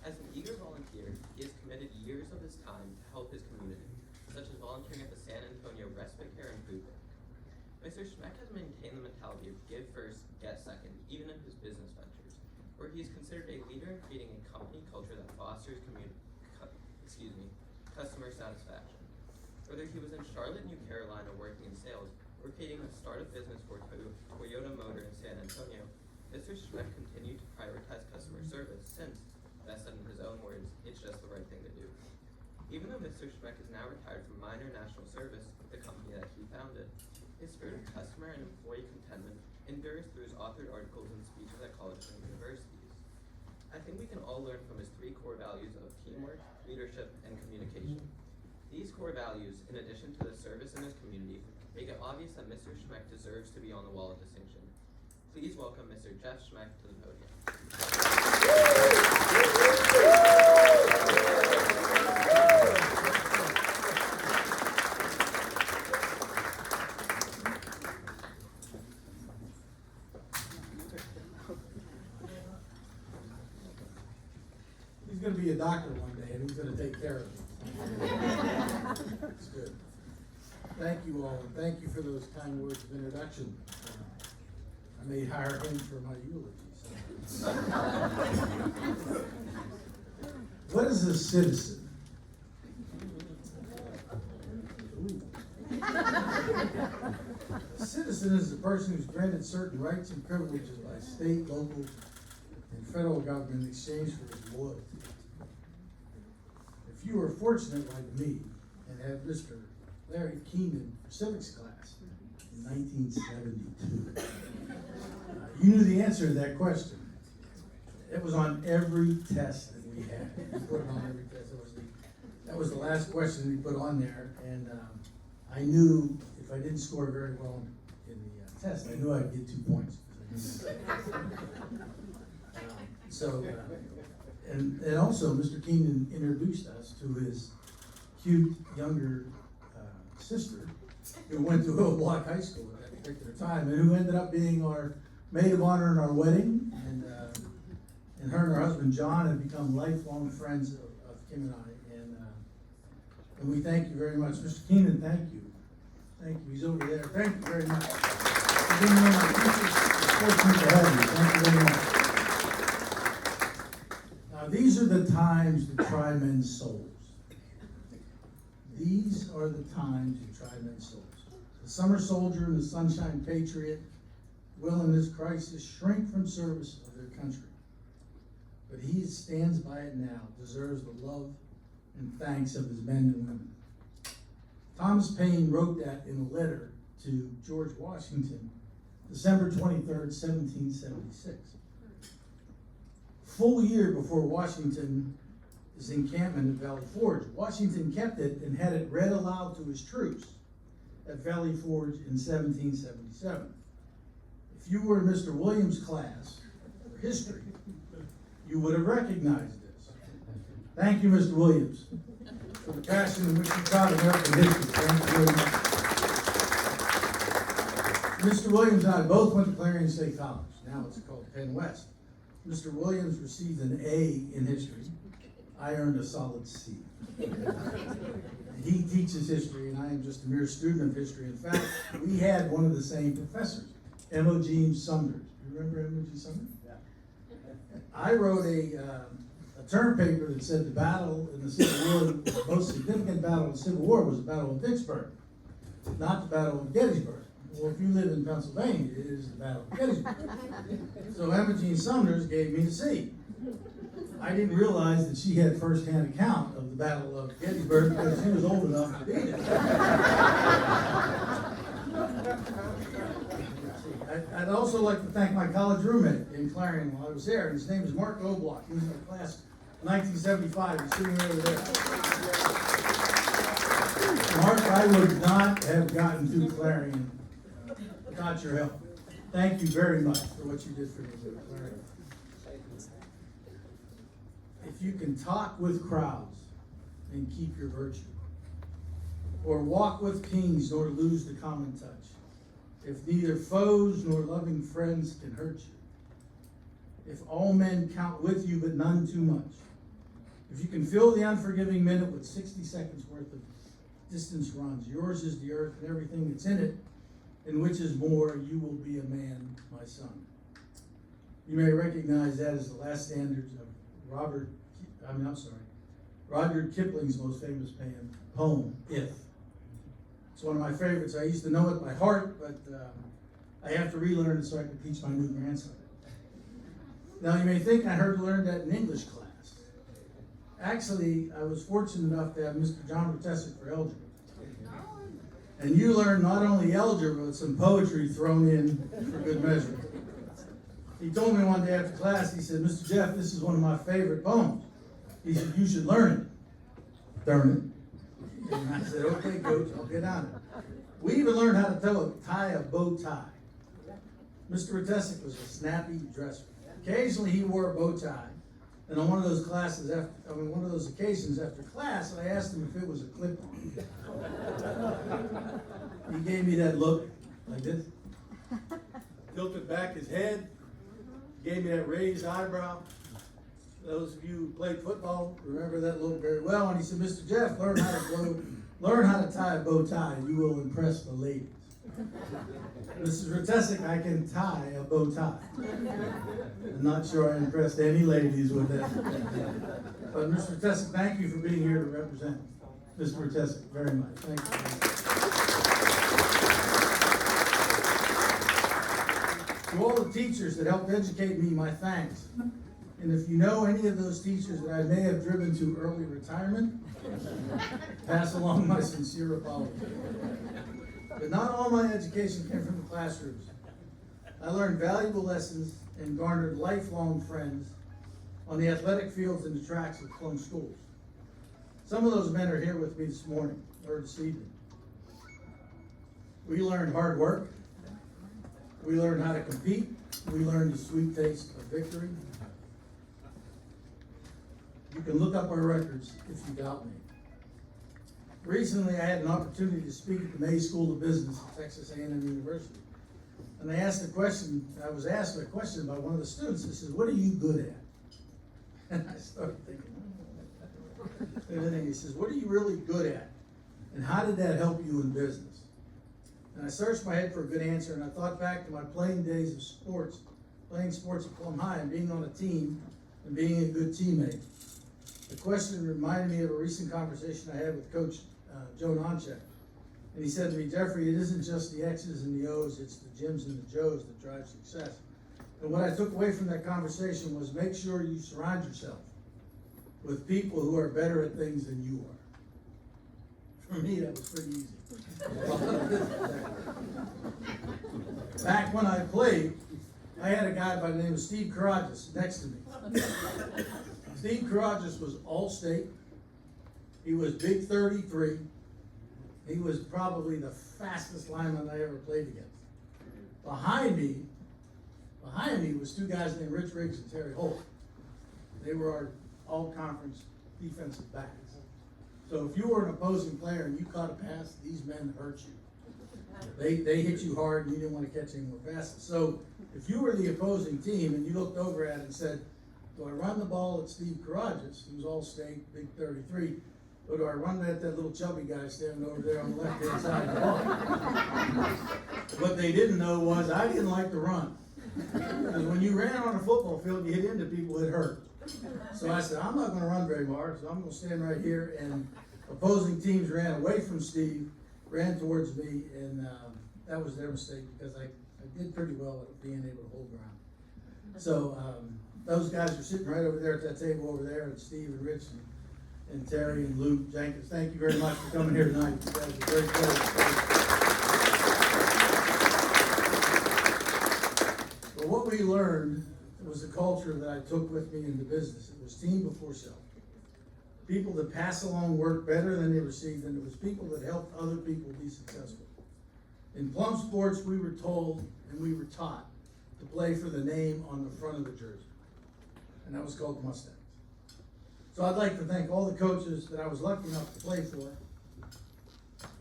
As an eager volunteer, he has committed years of his time to help his community, such as volunteering at the San Antonio Respite Care and Food Bank. Mr. Schmeck has maintained the mentality of give first, get second, even in his business ventures, where he is considered a leader in creating a company culture that fosters customer satisfaction. Whether he was in Charlotte, New Carolina working in sales, or creating a startup business for Toyota Motor in San Antonio, Mr. Schmeck continued to prioritize customer service since, best said in his own words, it's just the right thing to do. Even though Mr. Schmeck is now retired from minor national service, the company that he founded, his spirit of customer and employee contentment endures through his authored articles and speeches at colleges and universities. I think we can all learn from his 3 core values of teamwork, leadership, and communication. These core values, in addition to the service in his community, make it obvious that Mr. Schmeck deserves to be on the wall of distinction. Please welcome Mr. Jeff Schmeck to the podium. He's going to be a doctor one day, and he's going to take care of it. It's good. Thank you all, and thank you for those kind words of introduction. I may hire him for my eulogy. So. What is a citizen? A citizen is a person who's granted certain rights and privileges by state, local, and federal government in exchange for his loyalty. If you are fortunate like me and had Mr. Larry Keenan for civics class in 1972, you knew the answer to that question. It was on every test that we had. We put it on every test. That was the last question we put on there, and I knew if I didn't score very well in the test, I knew I'd get 2 points. And also, Mr. Keenan introduced us to his cute younger sister, who went to Oak Block High School at that particular time, and who ended up being our maid of honor in our wedding. And her and her husband John have become lifelong friends of Kim and I. And we thank you very much, Mr. Keenan. Thank you. Thank you. He's over there. Thank you very much. For being one of my teachers. It's fortunate to have you. Thank you very much. Now, these are the times to try men's souls. These are the times to try men's souls. The summer soldier and the sunshine patriot will, in this crisis, shrink from service of their country. But he stands by it now, deserves the love and thanks of his men and women. Thomas Paine wrote that in a letter to George Washington, December 23rd, 1776. Full year before Washington's encampment at Valley Forge, Washington kept it and had it read aloud to his troops at Valley Forge in 1777. If you were in Mr. Williams' class for history, you would have recognized this. Thank you, Mr. Williams, for the passion in which you taught American history. Thank you very much. Mr. Williams and I both went to Clarion State College. Now it's called Penn West. Mr. Williams received an A in history. I earned a solid C. He teaches history, and I am just a mere student of history. In fact, we had one of the same professors, M.O. James Sumner. You remember M.O. James Sumner? Yeah. I wrote a term paper that said the battle in the Civil War, the most significant battle in the Civil War was the Battle of Vicksburg, not the Battle of Gettysburg. Well, if you live in Pennsylvania, it is the Battle of Gettysburg. So Emma Jean Sumner gave me the C. I didn't realize that she had first-hand account of the Battle of Gettysburg because she was old enough to be there. I'd also like to thank my college roommate in Clarion while I was there. His name is Mark Loblock. He was in the class in 1975. He's sitting right over there. Mark, I would not have gotten through Clarion without your help. Thank you very much for what you did for me with Clarion. If you can talk with crowds and keep your virtue, or walk with kings nor lose the common touch, if neither foes nor loving friends can hurt you, if all men count with you but none too much, if you can fill the unforgiving minute with 60 seconds worth of distance runs, yours is the earth and everything that's in it, and which is more, you will be a man, my son. You may recognize that as the last standards of Rudyard Kipling's most famous poem, If. It's one of my favorites. I used to know it by heart, but I have to relearn it so I can teach my new grandson. Now, you may think I learned that in English class. Actually, I was fortunate enough to have Mr. John Rotesic for algebra. And you learned not only algebra, but some poetry thrown in for good measure. He told me one day after class, he said, Mr. Jeff, this is one of my favorite poems. He said, you should learn it. Darn it. And I said, okay, coach, I'll get on it. We even learned how to tie a bow tie. Mr. Rotesic was a snappy dresser. Occasionally he wore a bow tie. And on one of those occasions after class, I asked him if it was a clip-on. He gave me that look like this. Tilted back his head. Gave me that raised eyebrow. Those of you who played football remember that look very well. And he said, Mr. Jeff, learn how to tie a bow tie. You will impress the ladies. Mrs. Rotesic, I can tie a bow tie. I'm not sure I impressed any ladies with that. But Mr. Rotesic, thank you for being here to represent Mr. Rotesic very much. Thank you. To all the teachers that helped educate me, my thanks. And if you know any of those teachers that I may have driven to early retirement, pass along my sincere apology. But not all my education came from the classrooms. I learned valuable lessons and garnered lifelong friends on the athletic fields and the tracks of Plum schools. Some of those men are here with me this morning, or this evening. We learned hard work. We learned how to compete. We learned the sweet taste of victory. You can look up our records if you doubt me. Recently, I had an opportunity to speak at the May School of Business at Texas A&M University. And I was asked a question by one of the students. He says, what are you good at? And I started thinking, and then he says, what are you really good at? And how did that help you in business? And I searched my head for a good answer, and I thought back to my playing days of sports, playing sports at Plum High and being on a team and being a good teammate. The question reminded me of a recent conversation I had with Coach Joe Noncheck. And he said to me, Jeffrey, it isn't just the X's and the O's, it's the Jims and the Joes that drive success. And what I took away from that conversation was make sure you surround yourself with people who are better at things than you are. For me, that was pretty easy. Back when I played, I had a guy by the name of Steve Karagias next to me. Steve Karagias was All-State. He was big 33. He was probably the fastest lineman I ever played against. Behind me was two guys named Rich Riggs and Terry Holt. They were our all-conference defensive backs. So if you were an opposing player and you caught a pass, these men hurt you. They hit you hard and you didn't want to catch any more passes. So if you were the opposing team and you looked over at it and said, do I run the ball at Steve Karagias, who's All-State, big 33, Or do I run at that little chubby guy standing over there on the left-hand side of the ball? What they didn't know was I didn't like to run. Because when you ran on a football field, you hit into people, it hurt. So I said, I'm not gonna run very far, so I'm gonna stand right here, and opposing teams ran away from Steve, ran towards me, and that was their mistake, because I did pretty well at being able to hold ground. So those guys are sitting right over there at that table over there, and Steve and Rich and Terry and Luke Jenkins, thank you very much for coming here tonight. You guys are very good. But what we learned was the culture that I took with me into business. It was team before self. People that pass along work better than they received, and it was people that helped other people be successful. In Plum sports, we were told and we were taught to play for the name on the front of the jersey, and that was called Mustangs. So I'd like to thank all the coaches that I was lucky enough to play for.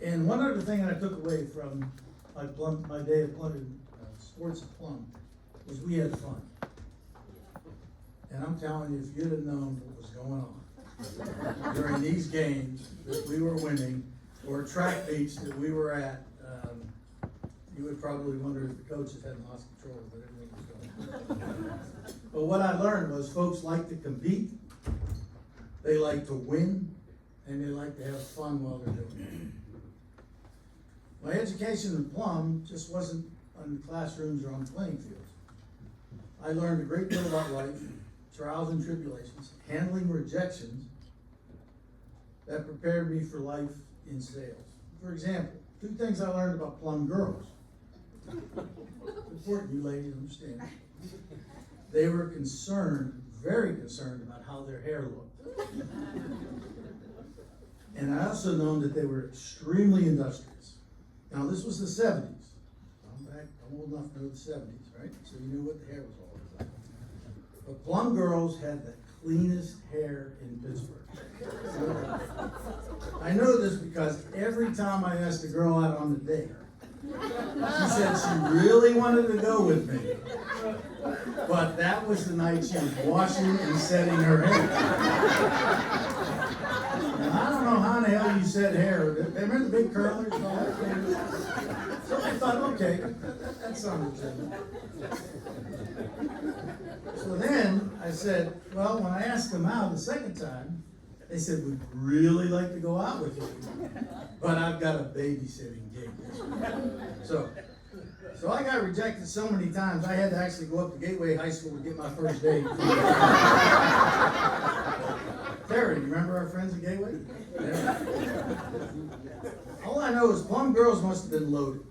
And one other thing I took away from my day at Plum, sports at Plum, was we had fun. And I'm telling you, if you'd have known what was going on during these games that we were winning, or track meets that we were at, you would probably wonder if the coaches hadn't lost control of everything was going on. But what I learned was folks like to compete, they like to win, and they like to have fun while they're doing it. My education in Plum just wasn't in the classrooms or on the playing fields. I learned a great deal about life, trials and tribulations, handling rejections that prepared me for life in sales. For example, 2 things I learned about Plum girls. Important you ladies understand. They were concerned, very concerned about how their hair looked. And I also known that they were extremely industrious. Now this was the 70s. I'm old enough to know the 70s, right? So you knew what the hair was all about. But Plum girls had the cleanest hair in Pittsburgh. I know this because every time I asked a girl out on the date, she said she really wanted to go with me, but that was the night she was washing and setting her hair. Now, I don't know how in the hell you set hair. Remember the big curlers and all that? So I thought, okay, that sounds legitimate. So then I said, well, when I asked them out the second time, they said, we'd really like to go out with you, but I've got a babysitting gig. So I got rejected so many times, I had to actually go up to Gateway High School to get my first date. Terry, you remember our friends at Gateway? Yeah. All I know is Plum girls must have been loaded.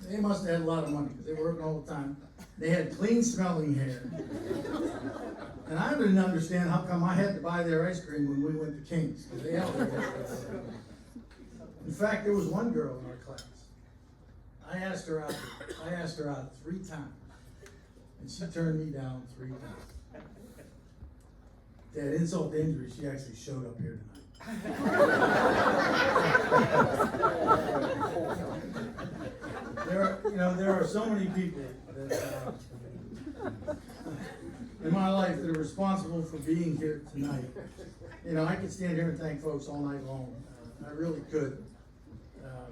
They must have had a lot of money because they were working all the time. They had clean smelling hair. And I didn't understand how come I had to buy their ice cream when we went to King's. They had in fact, there was one girl in our class. I asked her out 3 times. And she turned me down 3 times. To add insult to injury, she actually showed up here tonight. There are so many people that in my life that are responsible for being here tonight. I could stand here and thank folks all night long. I really could. A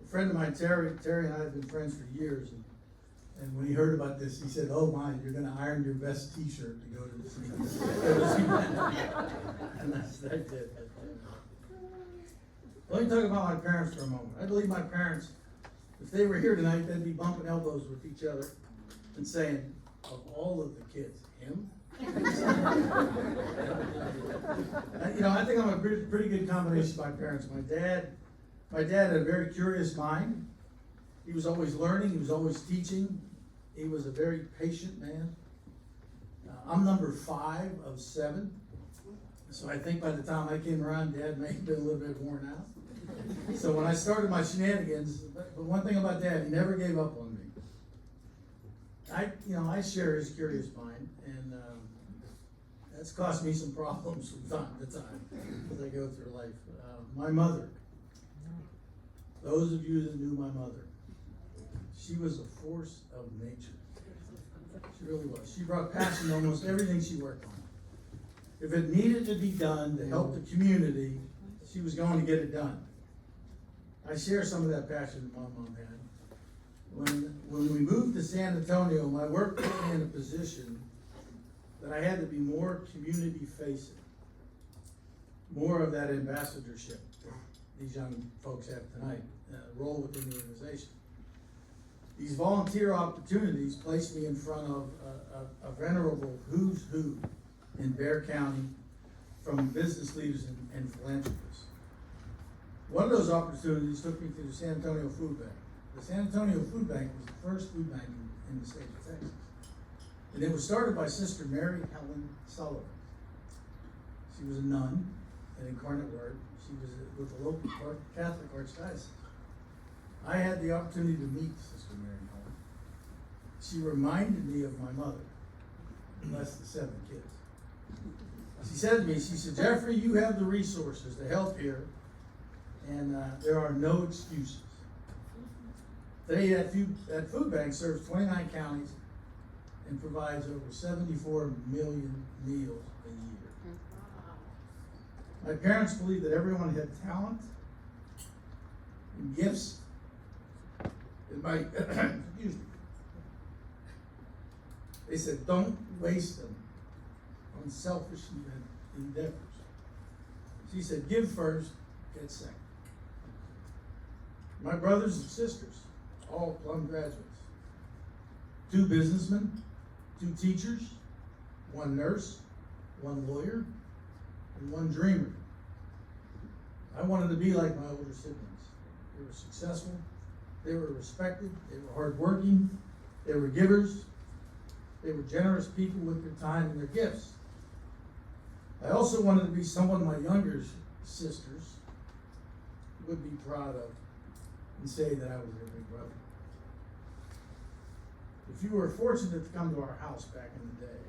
friend of mine, Terry and I have been friends for years, and when he heard about this, he said, "Oh my, you're going to iron your best T-shirt to go to this meeting." And I did. Let me talk about my parents for a moment. I believe my parents, if they were here tonight, they'd be bumping elbows with each other and saying, of all of the kids, him? I think I'm a pretty good combination of my parents. My dad had a very curious mind. He was always learning, he was always teaching. He was a very patient man. I'm number 5 of 7. So I think by the time I came around, Dad may have been a little bit worn out. So when I started my shenanigans, but one thing about Dad, he never gave up on me. I share his curious mind, and that's cost me some problems from time to time as I go through life. My mother, those of you that knew my mother, she was a force of nature. She really was. She brought passion to almost everything she worked on. If it needed to be done to help the community, she was going to get it done. I share some of that passion that my mom had. When we moved to San Antonio, my work put me in a position that I had to be more community facing, more of that ambassadorship that these young folks have tonight, role within the organization. These volunteer opportunities placed me in front of a venerable who's who in Bexar County from business leaders and philanthropists. One of those opportunities took me to the San Antonio Food Bank. The San Antonio Food Bank was the first food bank in the state of Texas. And it was started by Sister Mary Helen Sullivan. She was a nun at Incarnate Word. She was with the local Catholic Archdiocese. I had the opportunity to meet Sister Mary Helen. She reminded me of my mother, less than 7 kids. She said to me, she said, Jeffrey, you have the resources to help here, and there are no excuses. Today, that food bank serves 29 counties and provides over 74 million meals a year. My parents believed that everyone had talent and gifts. Excuse me. They said, don't waste them on selfish endeavors. She said, give first, get second. My brothers and sisters, all Plum graduates. 2 businessmen, 2 teachers, 1 nurse, 1 lawyer, and 1 dreamer. I wanted to be like my older siblings. They were successful, they were respected, they were hardworking, they were givers, they were generous people with their time and their gifts. I also wanted to be someone my younger sisters would be proud of and say that I was their big brother. If you were fortunate to come to our house back in the day,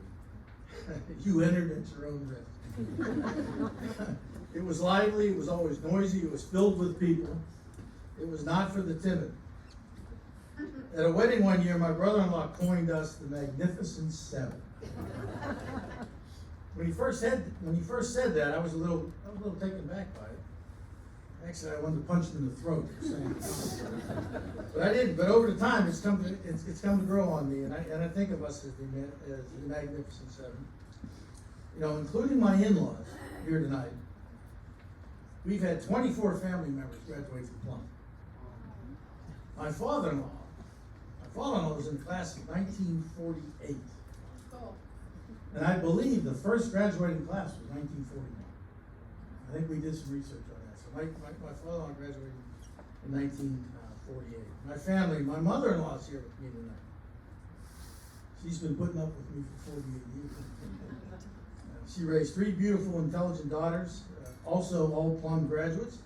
you entered at your own risk. It was lively, it was always noisy, it was filled with people. It was not for the timid. At a wedding one year, my brother-in-law coined us the Magnificent Seven. When he first said that, I was a little taken back by it. Actually, I wanted to punch him in the throat for saying it. But I didn't. But over the time, it's come to grow on me, and I think of us as the Magnificent Seven. You know, including my in-laws here tonight. We've had 24 family members graduate from Plum. My father-in-law was in the class of 1948. And I believe the first graduating class was 1941. I think we did some research on that. So my father-in-law graduated in 1948. My family, my mother-in-law is here with me tonight. She's been putting up with me for 48 years. She raised 3 beautiful, intelligent daughters, also all Plum graduates.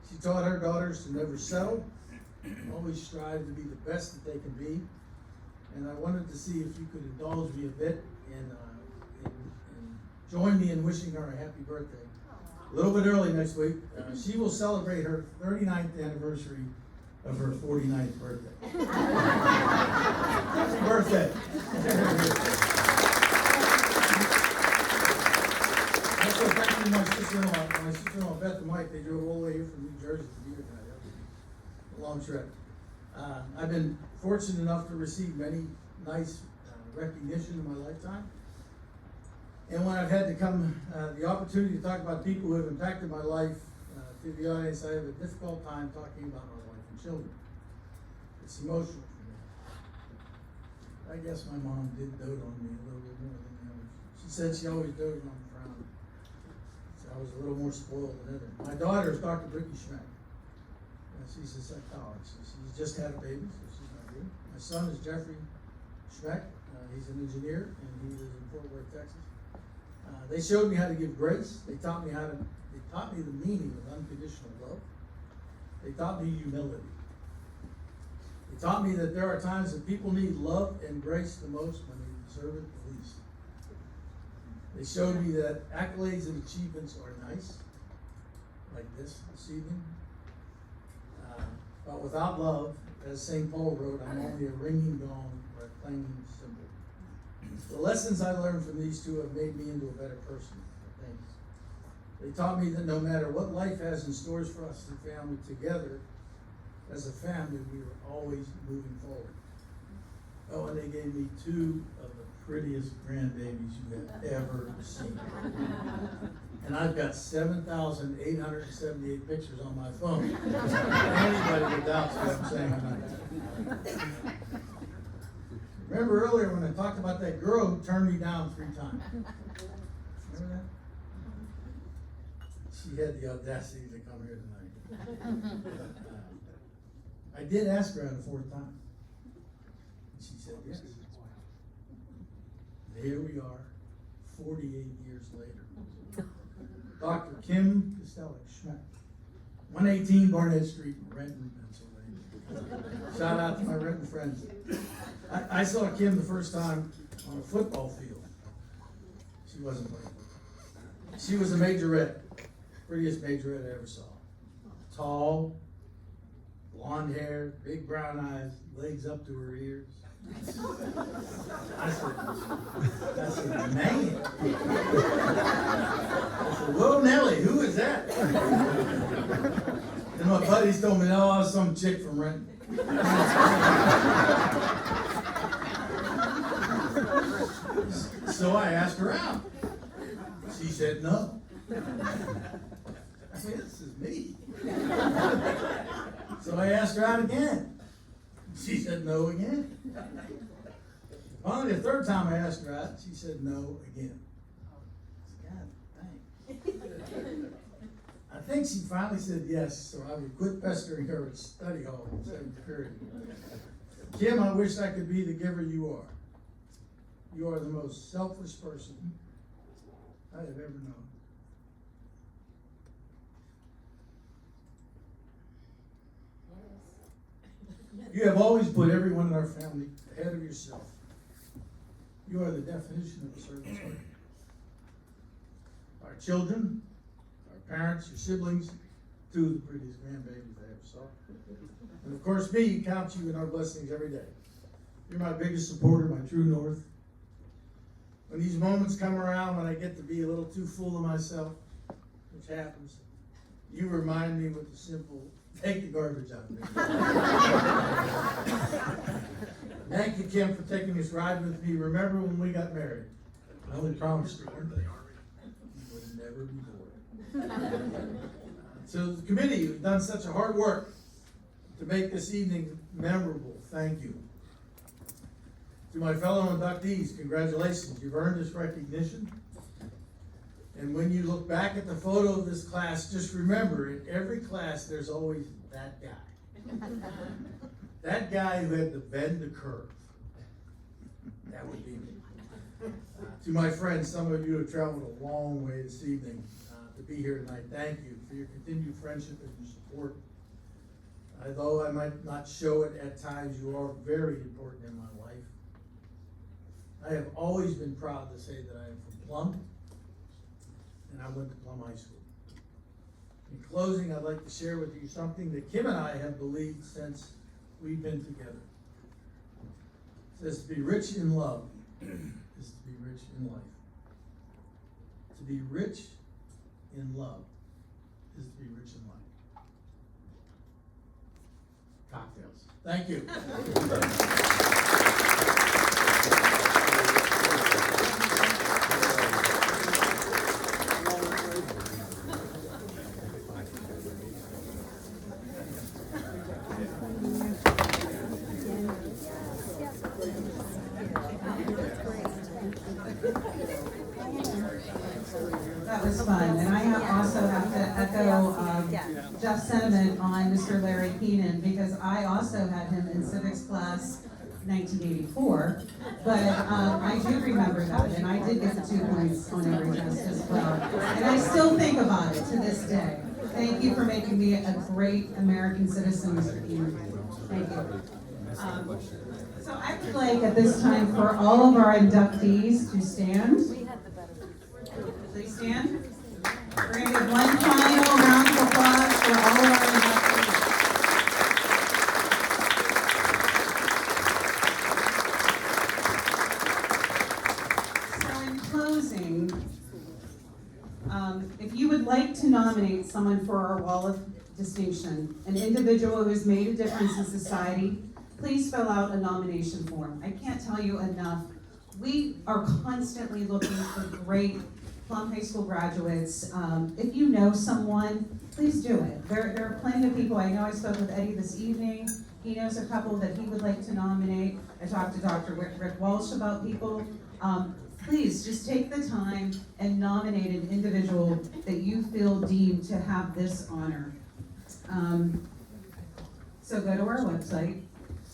She taught her daughters to never settle, always strive to be the best that they can be. And I wanted to see if you could indulge me a bit and join me in wishing her a happy birthday. A little bit early next week. She will celebrate her 39th anniversary of her 49th birthday. Happy birthday. Also, thank you to my sister-in-law Beth and Mike. They drove all the way here from New Jersey to be here tonight. That was a long trip. I've been fortunate enough to receive many nice recognition in my lifetime. And when I've had to come, the opportunity to talk about people who have impacted my life to the audience, I have a difficult time talking about my wife and children. It's emotional for me. I guess my mom did dote on me a little bit more than the others. She said she always doted on me around. So I was a little more spoiled than others. My daughter is Dr. Brittany Schmeck. She's a psychologist. She's just had a baby, so she's not here. My son is Jeffrey Schmeck. He's an engineer, and he lives in Fort Worth, Texas. They showed me how to give grace. They taught me the meaning of unconditional love. They taught me humility. They taught me that there are times that people need love and grace the most when they deserve it the least. They showed me that accolades and achievements are nice, like this evening. But without love, as St. Paul wrote, I'm only a ringing gong or a clanging cymbal. The lessons I learned from these two have made me into a better person, I think. They taught me that no matter what life has in stores for us as a family, together, as a family, we were always moving forward. Oh, and they gave me two of the prettiest grandbabies you have ever seen. And I've got 7,878 pictures on my phone. Anybody that doubts what I'm saying tonight. Remember earlier when I talked about that girl who turned me down 3 times? Remember that? She had the audacity to come here tonight. I did ask her on the 4th time. And she said yes. And here we are, 48 years later. Dr. Kim Schmeck, 118 Barnett Street in Renton, Pennsylvania. Shout out to my Renton friends. I saw Kim the first time on a football field. She wasn't playing football. She was a majorette, prettiest majorette I ever saw. Tall, blonde hair, big brown eyes, legs up to her ears. I said, man. I said, whoa, Nelly, who is that? And my buddies told me, no, I was some chick from Renton. So I asked her out. She said no. I mean, this is me. So I asked her out again. She said no again. Finally, the 3rd time I asked her out, she said no again. God dang. I think she finally said yes, so I would quit pestering her at study hall in 7th period. Kim, I wish I could be the giver you are. You are the most selfless person I have ever known. You have always put everyone in our family ahead of yourself. You are the definition of a servant's heart. Our children, our parents, your siblings, 2 of the prettiest grandbabies I ever saw. And of course me, count you in our blessings every day. You're my biggest supporter, my true north. When these moments come around, when I get to be a little too full of myself, which happens, you remind me with the simple, take the garbage out of me. Thank you, Kim, for taking this ride with me. Remember when we got married? I only promised you one thing. You would never be bored. So the committee, you've done such a hard work to make this evening memorable. Thank you. To my fellow inductees, congratulations. You've earned this recognition. And when you look back at the photo of this class, just remember, in every class, there's always that guy. That guy who had to bend the curve. That would be me. To my friends, some of you have traveled a long way this evening to be here tonight. Thank you for your continued friendship and your support. Although I might not show it at times, you are very important in my life. I have always been proud to say that I am from Plum, and I went to Plum High School. In closing, I'd like to share with you something that Kim and I have believed since we've been together. It says to be rich in love is to be rich in life. To be rich in love is to be rich in life. Cocktails. Thank you. That was fun, and I also have to echo Jeff's sentiment on Mr. Larry Keenan, because I also had him in civics class 1984, but I do remember that, and I did get the 2 points on every test as well, and I still think about it to this day. Thank you for making me a great American citizen, Mr. Keenan. Thank you. So I would like at this time for all of our inductees to stand. Please stand. We're going to give one final round of applause for all of our inductees. So in closing, if you would like someone for our wall of distinction, an individual who has made a difference in society, please fill out a nomination form. I can't tell you enough. We are constantly looking for great Plum High School graduates. If you know someone, please do it. There are plenty of people. I know I spoke with Eddie this evening. He knows a couple that he would like to nominate. I talked to Dr. Rick Walsh about people. Please just take the time and nominate an individual that you feel deemed to have this honor. So go to our website,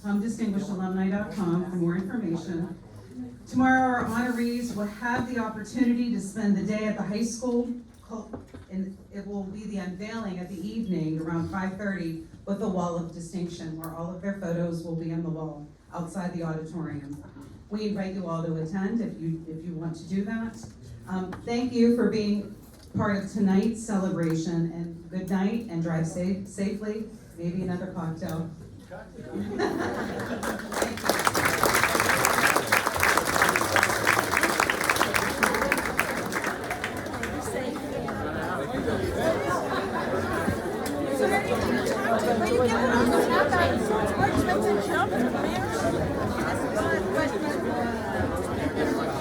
plumdistinguishedalumni.com, for more information. Tomorrow, our honorees will have the opportunity to spend the day at the high school, and it will be the unveiling at the evening around 5:30 with the Wall of Distinction, where all of their photos will be on the wall outside the auditorium. We invite you all to attend if you want to do that. Thank you for being part of tonight's celebration, and good night, and drive safely. Maybe another cocktail. Thank you.